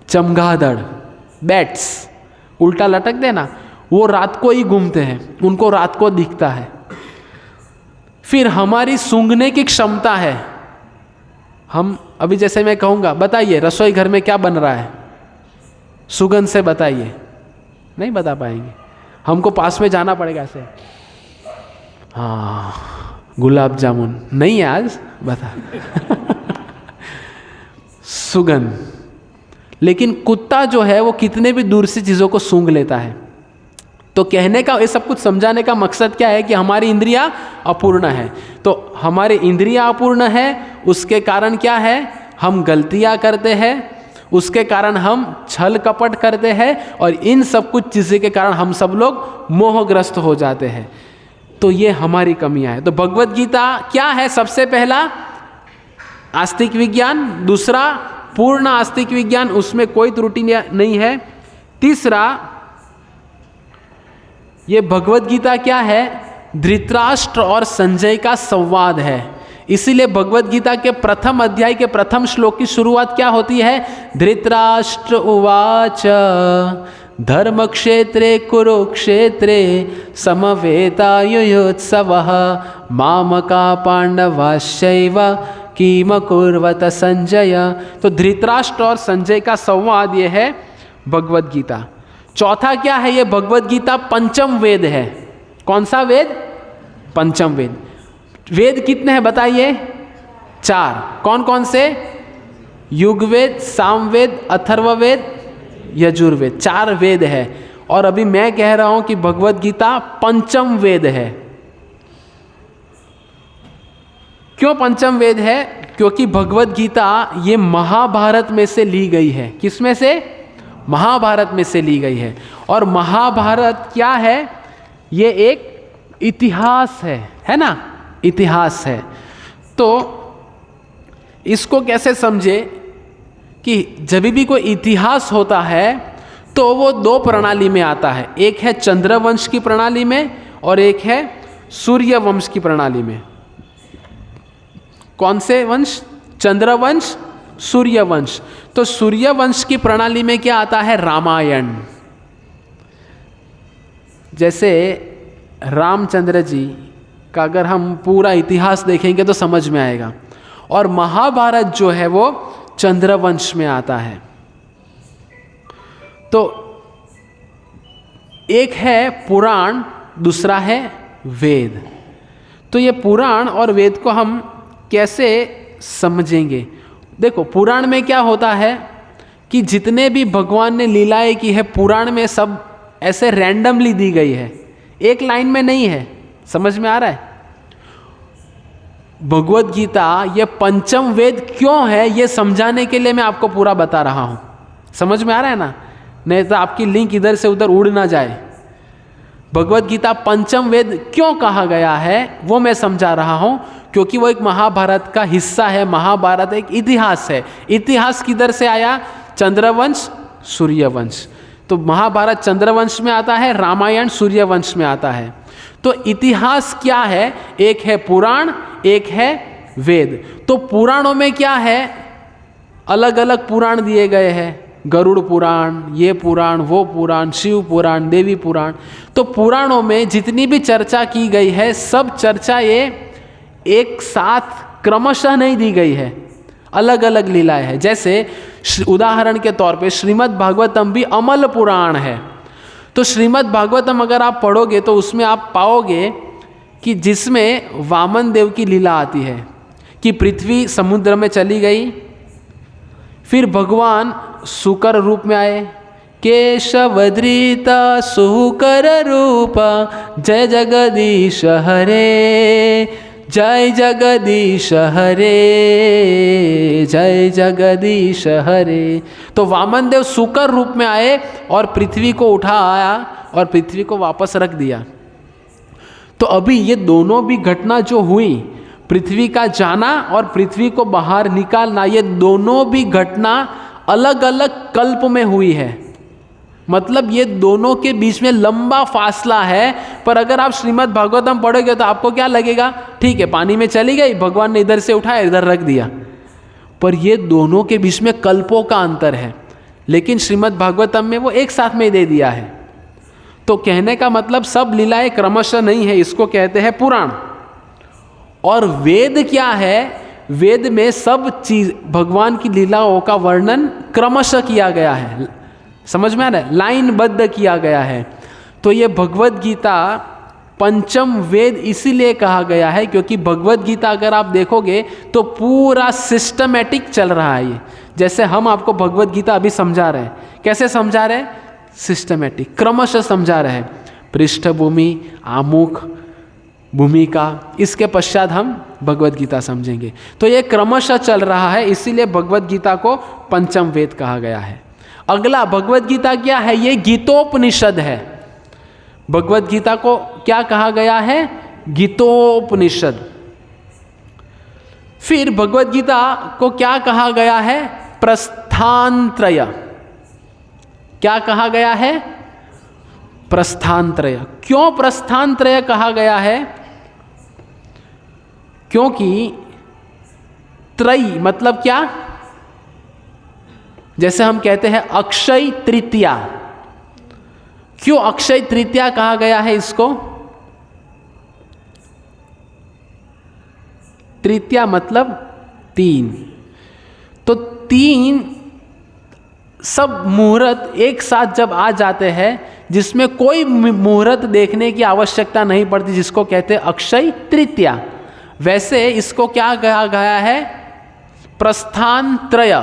चमगादड़, बैट्स, उल्टा लटक देना, वो रात को ही घूमते हैं, उनको रात को दिखता है। फिर हमारी सूंघने की क्षमता है। हम अभी जैसे मैं कहूँगा बताइए रसोई घर में क्या बन रहा है, सुगंध से बताइए, नहीं बता पाएंगे। हमको पास में जाना पड़ेगा ऐसे, हाँ गुलाब जामुन नहीं है आज, बता सुगंध। लेकिन कुत्ता जो है वो कितने भी दूर से चीज़ों को सूंघ लेता है। तो कहने का, ये सब कुछ समझाने का मकसद क्या है कि हमारी इंद्रियां अपूर्ण है। तो हमारी इंद्रियां अपूर्ण है, उसके कारण क्या है? हम गलतियां करते हैं, उसके कारण हम छल कपट करते हैं, और इन सब कुछ चीज़ों के कारण हम सब लोग मोहग्रस्त हो जाते हैं। तो ये हमारी कमियां हैं। तो भगवत गीता क्या है? सबसे पहला आस्तिक विज्ञान, दूसरा पूर्ण आस्तिक विज्ञान, उसमें कोई त्रुटि नहीं है। तीसरा, ये भगवत गीता क्या है? धृतराष्ट्र और संजय का संवाद है। इसीलिए भगवत गीता के प्रथम अध्याय के प्रथम श्लोक की शुरुआत क्या होती है? धृतराष्ट्र उवाच धर्म क्षेत्रे कुरुक्षेत्रे समवेतायुयोत्सवः मामका पांडवाश्चैव किमकुर्वत संजय। तो धृतराष्ट्र और संजय का संवाद ये है भगवत गीता। चौथा क्या है? ये भगवत गीता पंचम वेद है। कौन सा वेद? पंचम वेद। वेद कितने हैं बताइए? 4। कौन कौन से? युगवेद, सामवेद, अथर्ववेद, यजुर्वेद, 4 वेद है। और अभी मैं कह रहा हूं कि भगवद गीता पंचम वेद है। क्यों पंचम वेद है? क्योंकि भगवद गीता ये महाभारत में से ली गई है। किस में से? महाभारत में से ली गई है। और महाभारत क्या है? ये एक इतिहास है ना, इतिहास है। तो इसको कैसे समझे कि जब भी कोई इतिहास होता है तो वो 2 प्रणाली में आता है। एक है चंद्रवंश की प्रणाली में और एक है सूर्यवंश की प्रणाली में। कौन से वंश? चंद्रवंश, सूर्यवंश। तो सूर्यवंश की प्रणाली में क्या आता है? रामायण। जैसे रामचंद्र जी का अगर हम पूरा इतिहास देखेंगे तो समझ में आएगा। और महाभारत जो है वो चंद्रवंश में आता है। तो एक है पुराण, दूसरा है वेद। तो ये पुराण और वेद को हम कैसे समझेंगे? देखो, पुराण में क्या होता है कि जितने भी भगवान ने लीलाएं की है पुराण में सब ऐसे रैंडमली दी गई है, एक लाइन में नहीं है। समझ में आ रहा है? भगवद गीता ये पंचम वेद क्यों है ये समझाने के लिए मैं आपको पूरा बता रहा हूं। समझ में आ रहा है ना? नहीं तो आपकी लिंक इधर से उधर उड़ ना जाए। भगवद गीता पंचम वेद क्यों कहा गया है वो मैं समझा रहा हूं, क्योंकि वो एक महाभारत का हिस्सा है। महाभारत एक इतिहास है। इतिहास किधर से आया? चंद्रवंश, सूर्यवंश। तो महाभारत चंद्रवंश में आता है, रामायण सूर्यवंश में आता है। तो इतिहास क्या है? एक है पुराण, एक है वेद। तो पुराणों में क्या है? अलग अलग पुराण दिए गए हैं। गरुड़ पुराण, ये पुराण, वो पुराण, शिव पुराण, देवी पुराण। तो पुराणों में जितनी भी चर्चा की गई है सब चर्चा ये एक साथ क्रमशः नहीं दी गई है, अलग अलग लीलाएं हैं। जैसे उदाहरण के तौर पे श्रीमद् भागवतम भी अमल पुराण है। तो श्रीमद् भागवतम अगर आप पढ़ोगे तो उसमें आप पाओगे कि जिसमें वामन देव की लीला आती है कि पृथ्वी समुद्र में चली गई, फिर भगवान सुकर रूप में आए। केशवधृता सुकर रूपा जय जगदीश हरे, जय जगदीश हरे, जय जगदीश हरे। तो वामन देव सुकर रूप में आए और पृथ्वी को उठाया और पृथ्वी को वापस रख दिया। तो अभी ये दोनों भी घटना जो हुई, पृथ्वी का जाना और पृथ्वी को बाहर निकालना, ये दोनों भी घटना अलग अलग कल्प में हुई है। मतलब ये दोनों के बीच में लंबा फासला है। पर अगर आप श्रीमद् भागवतम पढ़ोगे तो आपको क्या लगेगा? ठीक है, पानी में चली गई, भगवान ने इधर से उठाया इधर रख दिया। पर ये दोनों के बीच में कल्पों का अंतर है, लेकिन श्रीमद् भागवतम में वो एक साथ में दे दिया है। तो कहने का मतलब सब लीलाएं क्रमशः नहीं है, इसको कहते हैं पुराण। और वेद क्या है? वेद में सब चीज भगवान की लीलाओं का वर्णन क्रमशः किया गया है। समझ में आ रहा है? लाइनबद्ध किया गया है। तो ये भगवद गीता पंचम वेद इसीलिए कहा गया है क्योंकि भगवद गीता अगर आप देखोगे तो पूरा सिस्टमेटिक चल रहा है। ये जैसे हम आपको भगवद गीता अभी समझा रहे हैं, कैसे समझा रहे हैं? सिस्टमेटिक, क्रमशः समझा रहे हैं। पृष्ठभूमि, आमुख, भूमिका, इसके पश्चात हम भगवद गीता समझेंगे। तो ये क्रमशः चल रहा है, इसीलिए भगवद गीता को पंचम वेद कहा गया है। अगला भगवद गीता क्या है? ये गीतोपनिषद है। भगवद गीता को क्या कहा गया है? गीतोपनिषद। फिर भगवद गीता को क्या कहा गया है? प्रस्थानत्रय। क्या कहा गया है? प्रस्थानत्रय। क्यों प्रस्थानत्रय कहा गया है? क्योंकि त्रयी मतलब क्या? जैसे हम कहते हैं अक्षय तृतीया। क्यों अक्षय तृतीया कहा गया है इसको? तृतीया मतलब 3। तो 3 सब मुहूर्त एक साथ जब आ जाते हैं जिसमें कोई मुहूर्त देखने की आवश्यकता नहीं पड़ती, जिसको कहते हैं अक्षय तृतीया। वैसे इसको क्या कहा गया है? प्रस्थानत्रय,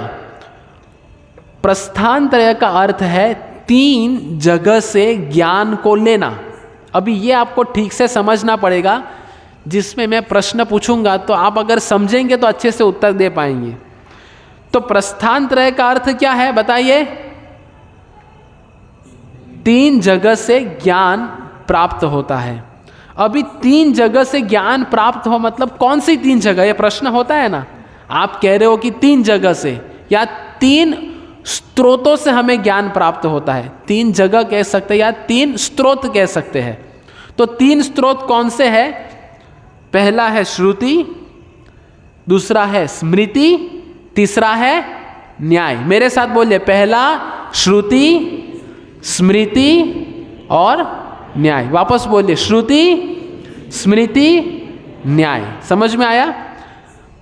प्रस्थानत्रय का अर्थ है 3 जगह से ज्ञान को लेना। अभी ये आपको ठीक से समझना पड़ेगा, जिसमें मैं प्रश्न पूछूंगा तो आप अगर समझेंगे तो अच्छे से उत्तर दे पाएंगे। तो प्रस्थानत्रय का अर्थ क्या है बताइए? 3 जगह से ज्ञान प्राप्त होता है। अभी 3 जगह से ज्ञान प्राप्त हो मतलब कौन सी 3 जगह? ये प्रश्न होता है ना। आप कह रहे हो कि 3 जगह से या 3 स्रोतों से हमें ज्ञान प्राप्त होता है। 3 जगह कह सकते हैं या 3 स्रोत कह सकते हैं। तो 3 स्रोत कौन से हैं? पहला है श्रुति, दूसरा है स्मृति, तीसरा है न्याय। मेरे साथ बोलिए, पहला श्रुति, स्मृति और न्याय। वापस बोलिए, श्रुति, स्मृति, न्याय। समझ में आया?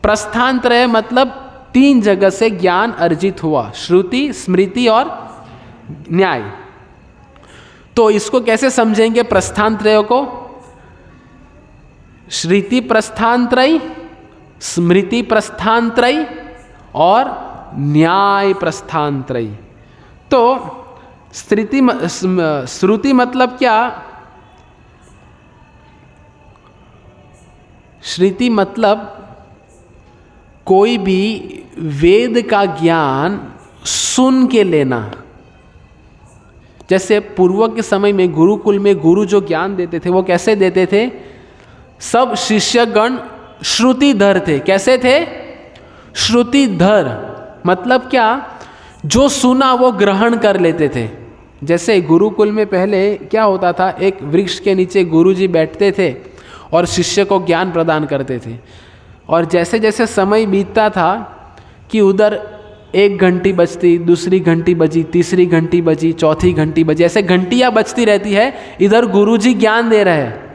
प्रस्थानत्रय मतलब 3 जगह से ज्ञान अर्जित हुआ, श्रुति, स्मृति और न्याय। तो इसको कैसे समझेंगे प्रस्थानत्रय को? श्रुति प्रस्थानत्रय, स्मृति प्रस्थानत्रय और न्याय प्रस्थानत्रय। तो श्रुति मतलब क्या? श्रुति मतलब कोई भी वेद का ज्ञान सुन के लेना। जैसे पूर्व के समय में गुरुकुल में गुरु जो ज्ञान देते थे वो कैसे देते थे? सब शिष्यगण श्रुतिधर थे। कैसे थे? श्रुतिधर मतलब क्या? जो सुना वो ग्रहण कर लेते थे। जैसे गुरुकुल में पहले क्या होता था, एक वृक्ष के नीचे गुरुजी बैठते थे और शिष्य को ज्ञान प्रदान करते थे। और जैसे जैसे समय बीतता था कि उधर 1 घंटी बजती, दूसरी घंटी बजी, तीसरी घंटी बजी, चौथी घंटी बजी, ऐसे घंटियाँ बजती रहती है। इधर गुरुजी ज्ञान दे रहे हैं।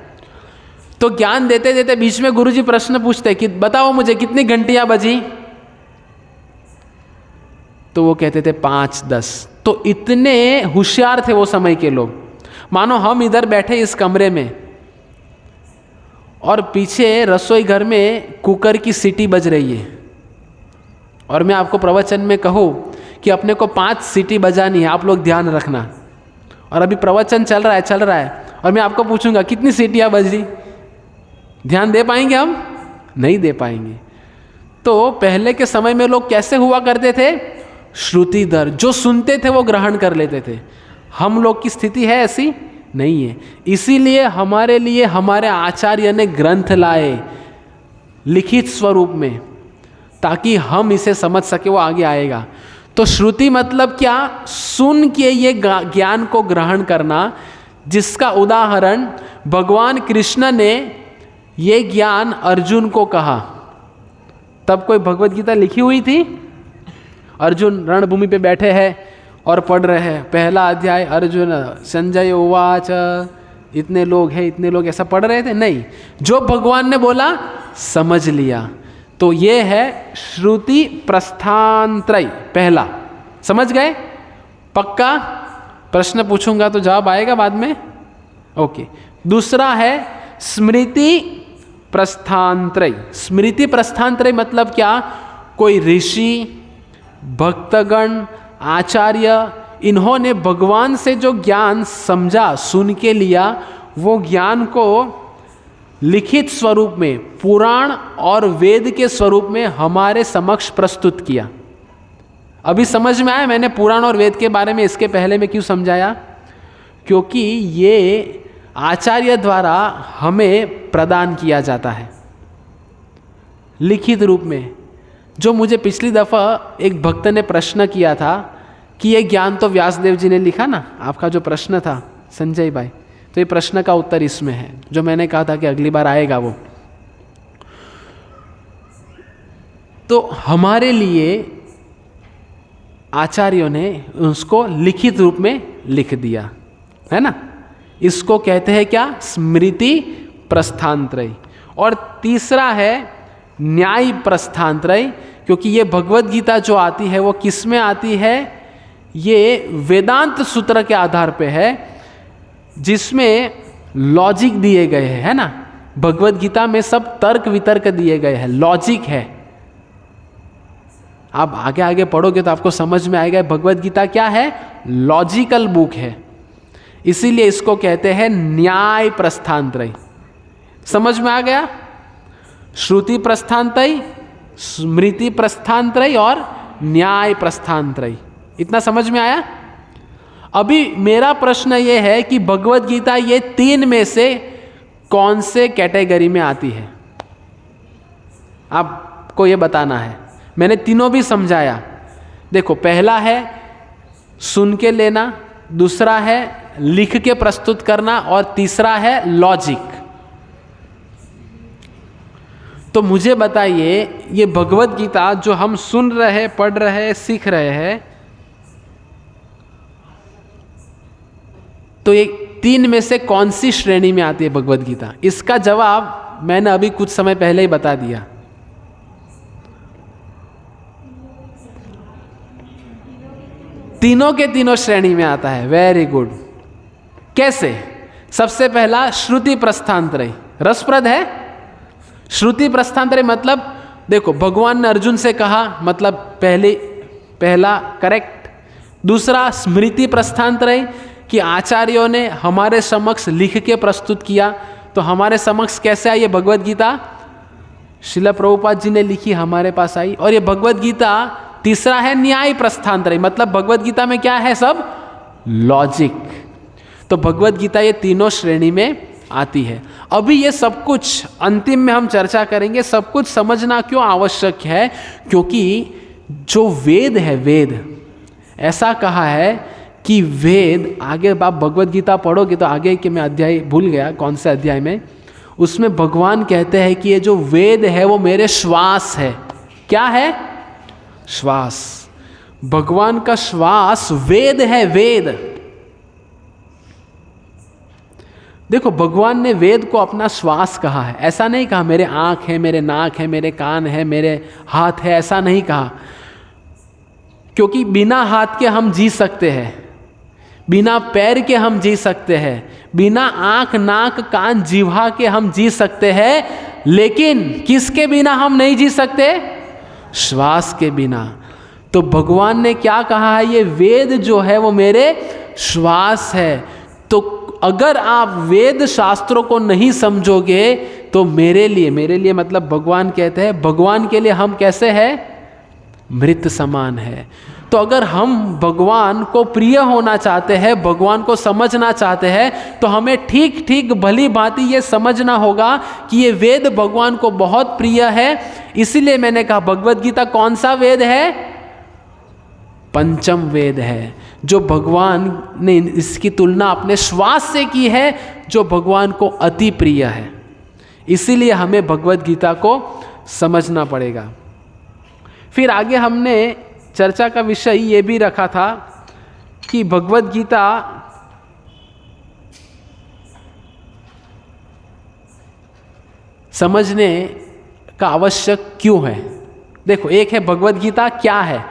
तो ज्ञान देते देते बीच में गुरुजी प्रश्न पूछते कि बताओ मुझे कितनी घंटियाँ बजी? तो वो कहते थे 5, 10। तो इतने होशियार थे वो समय के लोग। मानो हम इधर बैठे इस कमरे में और पीछे रसोई घर में कुकर की सीटी बज रही है, और मैं आपको प्रवचन में कहूँ कि अपने को 5 सीटी बजानी है, आप लोग ध्यान रखना। और अभी प्रवचन चल रहा है और मैं आपको पूछूंगा कितनी सीटियाँ बज रही, ध्यान दे पाएंगे हम? नहीं दे पाएंगे। तो पहले के समय में लोग कैसे हुआ करते थे? श्रुतिधर, जो सुनते थे वो ग्रहण कर लेते थे। हम लोग की स्थिति है ऐसी? नहीं है। इसीलिए हमारे लिए हमारे आचार्य ने ग्रंथ लाए लिखित स्वरूप में, ताकि हम इसे समझ सके। वो आगे आएगा। तो श्रुति मतलब क्या? सुन के ये ज्ञान को ग्रहण करना, जिसका उदाहरण भगवान कृष्ण ने ये ज्ञान अर्जुन को कहा। तब कोई भगवत गीता लिखी हुई थी? अर्जुन रणभूमि पे बैठे हैं और पढ़ रहे हैं। पहला अध्याय, अर्जुन संजय उवाच, इतने लोग हैं, इतने लोग, ऐसा पढ़ रहे थे? नहीं। जो भगवान ने बोला समझ लिया। तो ये है श्रुति प्रस्थानत्रय। पहला समझ गए? पक्का? प्रश्न पूछूंगा तो जवाब आएगा बाद में। ओके। दूसरा है स्मृति प्रस्थानत्रय। स्मृति प्रस्थानत्रय मतलब क्या? कोई ऋषि, भक्तगण, आचार्य, इन्होंने भगवान से जो ज्ञान समझा, सुन के लिया, वो ज्ञान को लिखित स्वरूप में, पुराण और वेद के स्वरूप में हमारे समक्ष प्रस्तुत किया। अभी समझ में आया मैंने पुराण और वेद के बारे में इसके पहले में क्यों समझाया? क्योंकि ये आचार्य द्वारा हमें प्रदान किया जाता है लिखित रूप में। जो मुझे पिछली दफ़ा एक भक्त ने प्रश्न किया था कि ये ज्ञान तो व्यासदेव जी ने लिखा ना, आपका जो प्रश्न था संजय भाई, तो ये प्रश्न का उत्तर इसमें है, जो मैंने कहा था कि अगली बार आएगा वो। तो हमारे लिए आचार्यों ने उसको लिखित रूप में लिख दिया है ना। इसको कहते हैं क्या? स्मृति प्रस्थानत्रय। और तीसरा है न्याय प्रस्थानत्रय, क्योंकि ये भगवत गीता जो आती है वो किस में आती है? ये वेदांत सूत्र के आधार पे है, जिसमें लॉजिक दिए गए हैं, है ना। भगवत गीता में सब तर्क वितर्क दिए गए हैं, लॉजिक है। आप आगे आगे पढ़ोगे तो आपको समझ में आएगा भगवद गीता क्या है, लॉजिकल बुक है, इसीलिए इसको कहते हैं न्याय प्रस्थानत्रय। समझ में आ गया? श्रुति प्रस्थानत्रय, स्मृति प्रस्थानत्रय और न्याय प्रस्थानत्रय, इतना समझ में आया? अभी मेरा प्रश्न ये है कि भगवद गीता ये तीन में से कौन से कैटेगरी में आती है, आपको ये बताना है। मैंने तीनों भी समझाया। देखो, पहला है सुन के लेना, दूसरा है लिख के प्रस्तुत करना और तीसरा है लॉजिक। तो मुझे बताइए, ये भगवद गीता जो हम सुन रहे, पढ़ रहे, सीख रहे हैं, तो ये तीन में से कौन सी श्रेणी में आती है भगवद गीता? इसका जवाब मैंने अभी कुछ समय पहले ही बता दिया। तीनों के तीनों श्रेणी में आता है। Very good. कैसे? सबसे पहला श्रुति प्रस्थानत्रय, रसप्रद है। श्रुति प्रस्थानत्रय मतलब देखो, भगवान ने अर्जुन से कहा, मतलब पहला करेक्ट। दूसरा स्मृति प्रस्थानत्रय कि आचार्यों ने हमारे समक्ष लिख के प्रस्तुत किया, तो हमारे समक्ष कैसे आई ये भगवद गीता? श्रील प्रभुपाद जी ने लिखी, हमारे पास आई। और ये भगवद गीता तीसरा है न्याय प्रस्थानत्रय, मतलब भगवद गीता में क्या है? सब लॉजिक। तो भगवद गीता ये तीनों श्रेणी में आती है। अभी ये सब कुछ अंतिम में हम चर्चा करेंगे। सब कुछ समझना क्यों आवश्यक है? क्योंकि जो वेद है, वेद ऐसा कहा है कि वेद, आगे आप भगवद गीता पढ़ोगे तो आगे के मैं अध्याय भूल गया कौन से अध्याय में, उसमें भगवान कहते हैं कि ये जो वेद है वो मेरे श्वास है। क्या है? श्वास। भगवान का श्वास वेद है, वेद। देखो, भगवान ने वेद को अपना श्वास कहा है। ऐसा नहीं कहा मेरे आँख है, मेरे नाक है, मेरे कान है, मेरे हाथ है, ऐसा नहीं कहा। क्योंकि बिना हाथ के हम जी सकते हैं, बिना पैर के हम जी सकते हैं, बिना आँख, नाक, कान, जिह्वा के हम जी सकते हैं, लेकिन किसके बिना हम नहीं जी सकते? श्वास के बिना। तो भगवान ने क्या कहा है? ये वेद जो है वो मेरे श्वास है। तो अगर आप वेद शास्त्रों को नहीं समझोगे तो मेरे लिए मतलब भगवान कहते हैं, भगवान के लिए हम कैसे हैं? मृत समान है। तो अगर हम भगवान को प्रिय होना चाहते हैं, भगवान को समझना चाहते हैं, तो हमें ठीक ठीक भली भांति ये समझना होगा कि ये वेद भगवान को बहुत प्रिय है। इसीलिए मैंने कहा भगवद गीता कौन सा वेद है? पंचम वेद है, जो भगवान ने इसकी तुलना अपने श्वास से की है, जो भगवान को अति प्रिय है। इसीलिए हमें भगवद गीता को समझना पड़ेगा। फिर आगे हमने चर्चा का विषय ये भी रखा था कि भगवद गीता समझने का आवश्यक क्यों है। देखो, एक है भगवद गीता क्या है,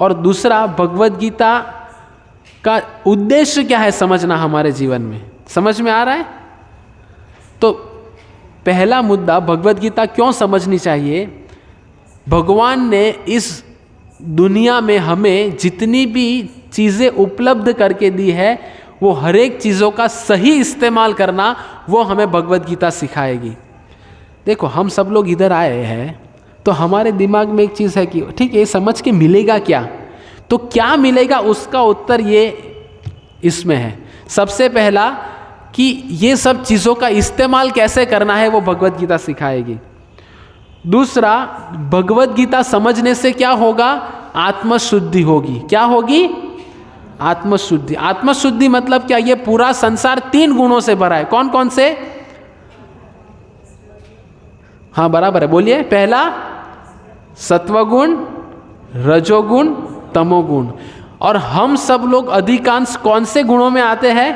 और दूसरा भगवद गीता का उद्देश्य क्या है समझना हमारे जीवन में। समझ में आ रहा है? तो पहला मुद्दा, भगवद गीता क्यों समझनी चाहिए। भगवान ने इस दुनिया में हमें जितनी भी चीज़ें उपलब्ध करके दी है, वो हर एक चीज़ों का सही इस्तेमाल करना, वो हमें भगवद गीता सिखाएगी। देखो, हम सब लोग इधर आए हैं तो हमारे दिमाग में एक चीज़ है कि ठीक है, ये समझ के मिलेगा क्या? तो क्या मिलेगा, उसका उत्तर ये इसमें है। सबसे पहला कि ये सब चीज़ों का इस्तेमाल कैसे करना है, वो भगवद गीता सिखाएगी। दूसरा, भगवद गीता समझने से क्या होगा? आत्मशुद्धि होगी। क्या होगी? आत्मशुद्धि। आत्मशुद्धि मतलब क्या? ये पूरा संसार 3 गुणों से भरा है। कौन कौन से? हाँ, बराबर है, बोलिए। पहला सत्वगुण, रजोगुण, तमोगुण। और हम सब लोग अधिकांश कौन से गुणों में आते हैं?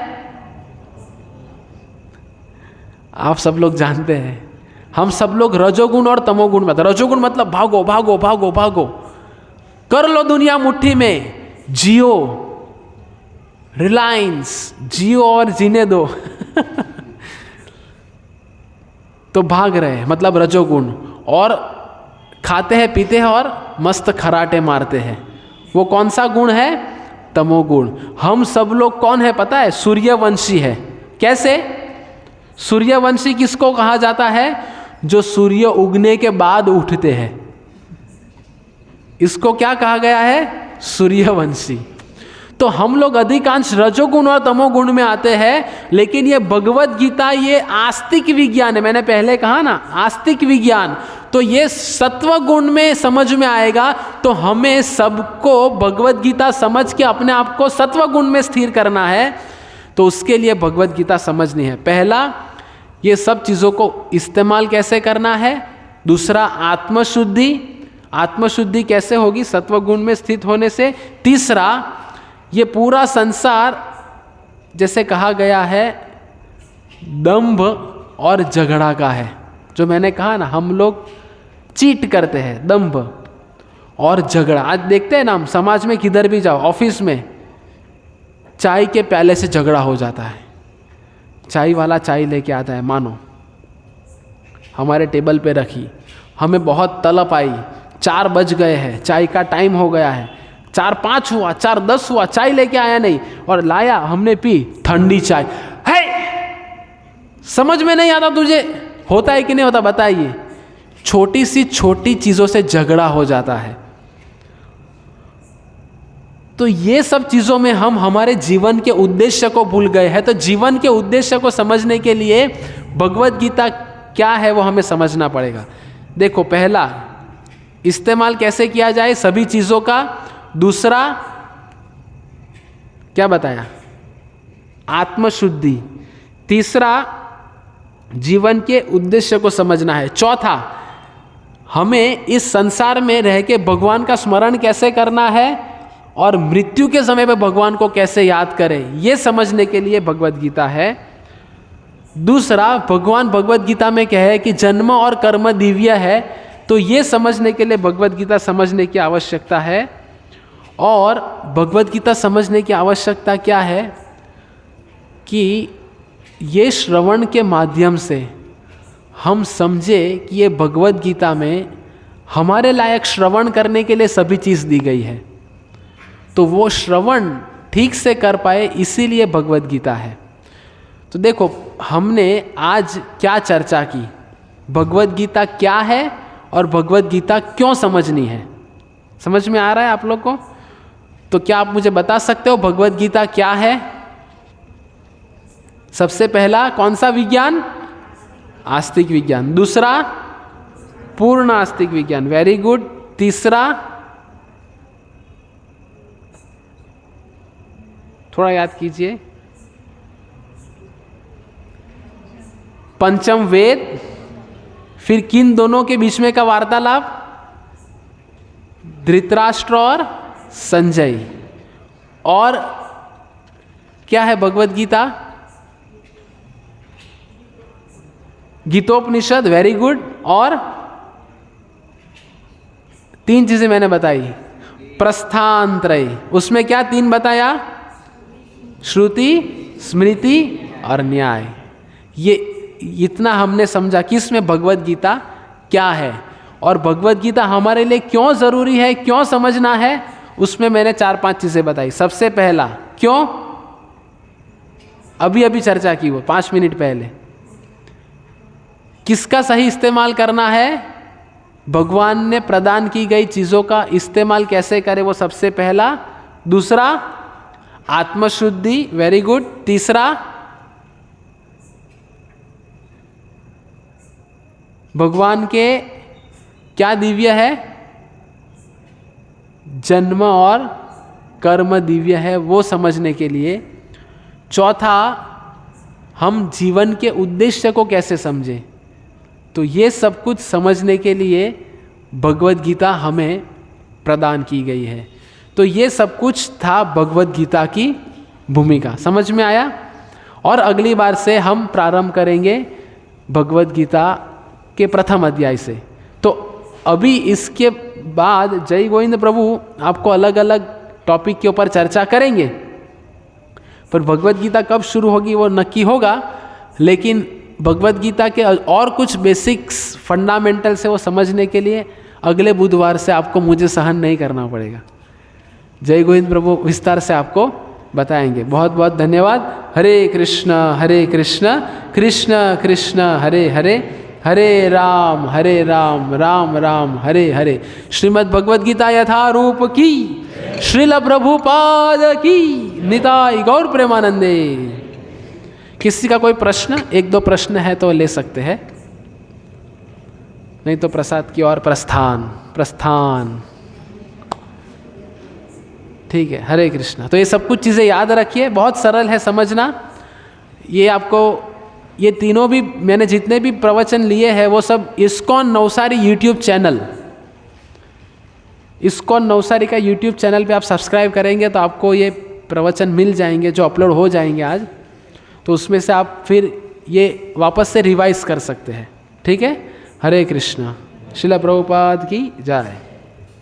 आप सब लोग जानते हैं, हम सब लोग रजोगुण और तमोगुण में। रजोगुण मतलब भागो भागो भागो भागो, कर लो दुनिया मुट्ठी में, जियो, रिलायंस, जियो और जीने दो तो भाग रहे हैं, मतलब रजोगुण। और खाते हैं, पीते हैं और मस्त खराटे मारते हैं। वो कौन सा गुण है? तमोगुण। हम सब लोग कौन है पता है? सूर्यवंशी है। कैसे? सूर्यवंशी किसको कहा जाता है? जो सूर्य उगने के बाद उठते हैं, इसको क्या कहा गया है? सूर्यवंशी। तो हम लोग अधिकांश रजोगुण और तमोगुण में आते हैं, लेकिन ये भगवत गीता ये आस्तिक विज्ञान है। मैंने पहले कहा ना, आस्तिक विज्ञान, तो ये सत्व गुण में समझ में आएगा। तो हमें सबको भगवत गीता समझ के अपने आप को सत्व गुण में स्थिर करना है, तो उसके लिए भगवत गीता समझनी है। पहला, ये सब चीज़ों को इस्तेमाल कैसे करना है। दूसरा, आत्मशुद्धि, आत्मशुद्धि कैसे होगी? सत्व गुण में स्थित होने से। तीसरा, ये पूरा संसार जैसे कहा गया है दंभ और झगड़ा का है। जो मैंने कहा ना, हम लोग चीट करते हैं, दंभ और झगड़ा। आज देखते हैं ना, हम समाज में किधर भी जाओ, ऑफिस में चाय के प्याले से झगड़ा हो जाता है। चाय वाला चाय लेके आता है, मानो हमारे टेबल पे रखी, हमें बहुत तलब आई, 4 बज गए हैं, चाय का टाइम हो गया है, 4:05 हुआ, 4:10 हुआ, चाय लेके आया नहीं, और लाया, हमने पी ठंडी चाय। है, समझ में नहीं आता तुझे? होता है कि नहीं होता? बताइए। छोटी सी छोटी चीजों से झगड़ा हो जाता है। तो ये सब चीजों में हम हमारे जीवन के उद्देश्य को भूल गए हैं। तो जीवन के उद्देश्य को समझने के लिए भगवत गीता क्या है वो हमें समझना पड़ेगा। देखो, पहला, इस्तेमाल कैसे किया जाए सभी चीजों का। दूसरा, क्या बताया? आत्मशुद्धि। तीसरा, जीवन के उद्देश्य को समझना है। चौथा, हमें इस संसार में रह के भगवान का स्मरण कैसे करना है और मृत्यु के समय पे भगवान को कैसे याद करें, ये समझने के लिए भगवत गीता है। दूसरा, भगवान भगवत गीता में कहे कि जन्म और कर्म दिव्य है, तो ये समझने के लिए भगवत गीता समझने की आवश्यकता है। और भगवत गीता समझने की आवश्यकता क्या है कि ये श्रवण के माध्यम से हम समझे कि ये भगवत गीता में हमारे लायक श्रवण करने के लिए सभी चीज़ दी गई है, तो वो श्रवण ठीक से कर पाए, इसीलिए भगवत गीता है। तो देखो, हमने आज क्या चर्चा की, भगवत गीता क्या है और भगवत गीता क्यों समझनी है। समझ में आ रहा है आप लोग को? तो क्या आप मुझे बता सकते हो भगवत गीता क्या है? सबसे पहला कौन सा विज्ञान? आस्तिक विज्ञान। दूसरा, पूर्ण आस्तिक विज्ञान। Very good. तीसरा, थोड़ा याद कीजिए, पंचम वेद। फिर किन दोनों के बीच में का वार्तालाप? धृतराष्ट्र और संजय। और क्या है भगवत गीता? गीतोपनिषद। Very good. और 3 चीजें मैंने बताई। प्रस्थानत्रय, उसमें क्या 3 बताया? श्रुति, स्मृति और न्याय। ये इतना हमने समझा कि इसमें भगवत गीता क्या है और भगवत गीता हमारे लिए क्यों जरूरी है, क्यों समझना है। उसमें मैंने 4-5 चीजें बताई। सबसे पहला, क्यों? अभी अभी चर्चा की वो 5 मिनट पहले। किसका सही इस्तेमाल करना है? भगवान ने प्रदान की गई चीजों का इस्तेमाल कैसे करें, वो सबसे पहला। दूसरा, आत्मशुद्धि। Very good. तीसरा, भगवान के क्या दिव्य है? जन्म और कर्म दिव्य है, वो समझने के लिए। चौथा, हम जीवन के उद्देश्य को कैसे समझें, तो ये सब कुछ समझने के लिए भगवत गीता हमें प्रदान की गई है। तो ये सब कुछ था भगवत गीता की भूमिका। समझ में आया? और अगली बार से हम प्रारंभ करेंगे भगवत गीता के प्रथम अध्याय से। तो अभी इसके बाद जय गोविंद प्रभु आपको अलग अलग टॉपिक के ऊपर चर्चा करेंगे, पर भगवत गीता कब शुरू होगी वो नक्की होगा। लेकिन भगवत गीता के और कुछ बेसिक्स फंडामेंटल से वो समझने के लिए अगले बुधवार से आपको मुझे सहन नहीं करना पड़ेगा। जय गोविंद प्रभु विस्तार से आपको बताएंगे। बहुत बहुत धन्यवाद। हरे कृष्ण कृष्ण कृष्ण हरे हरे, हरे राम राम राम हरे हरे। श्रीमद् भगवद गीता यथारूप की, श्रील प्रभुपाद की, निताई गौर प्रेमानंदे। किसी का कोई प्रश्न, एक दो प्रश्न है तो ले सकते हैं, नहीं तो प्रसाद की ओर प्रस्थान। ठीक है, हरे कृष्णा। तो ये सब कुछ चीज़ें याद रखिए, बहुत सरल है समझना। ये आपको, ये तीनों भी मैंने जितने भी प्रवचन लिए हैं वो सब ISKCON Navsari YouTube channel, ISKCON Navsari का यूट्यूब चैनल पे आप सब्सक्राइब करेंगे तो आपको ये प्रवचन मिल जाएंगे जो अपलोड हो जाएंगे आज। तो उसमें से आप फिर ये वापस से रिवाइज कर सकते हैं। ठीक है, हरे कृष्णा। श्रील प्रभुपाद की जय।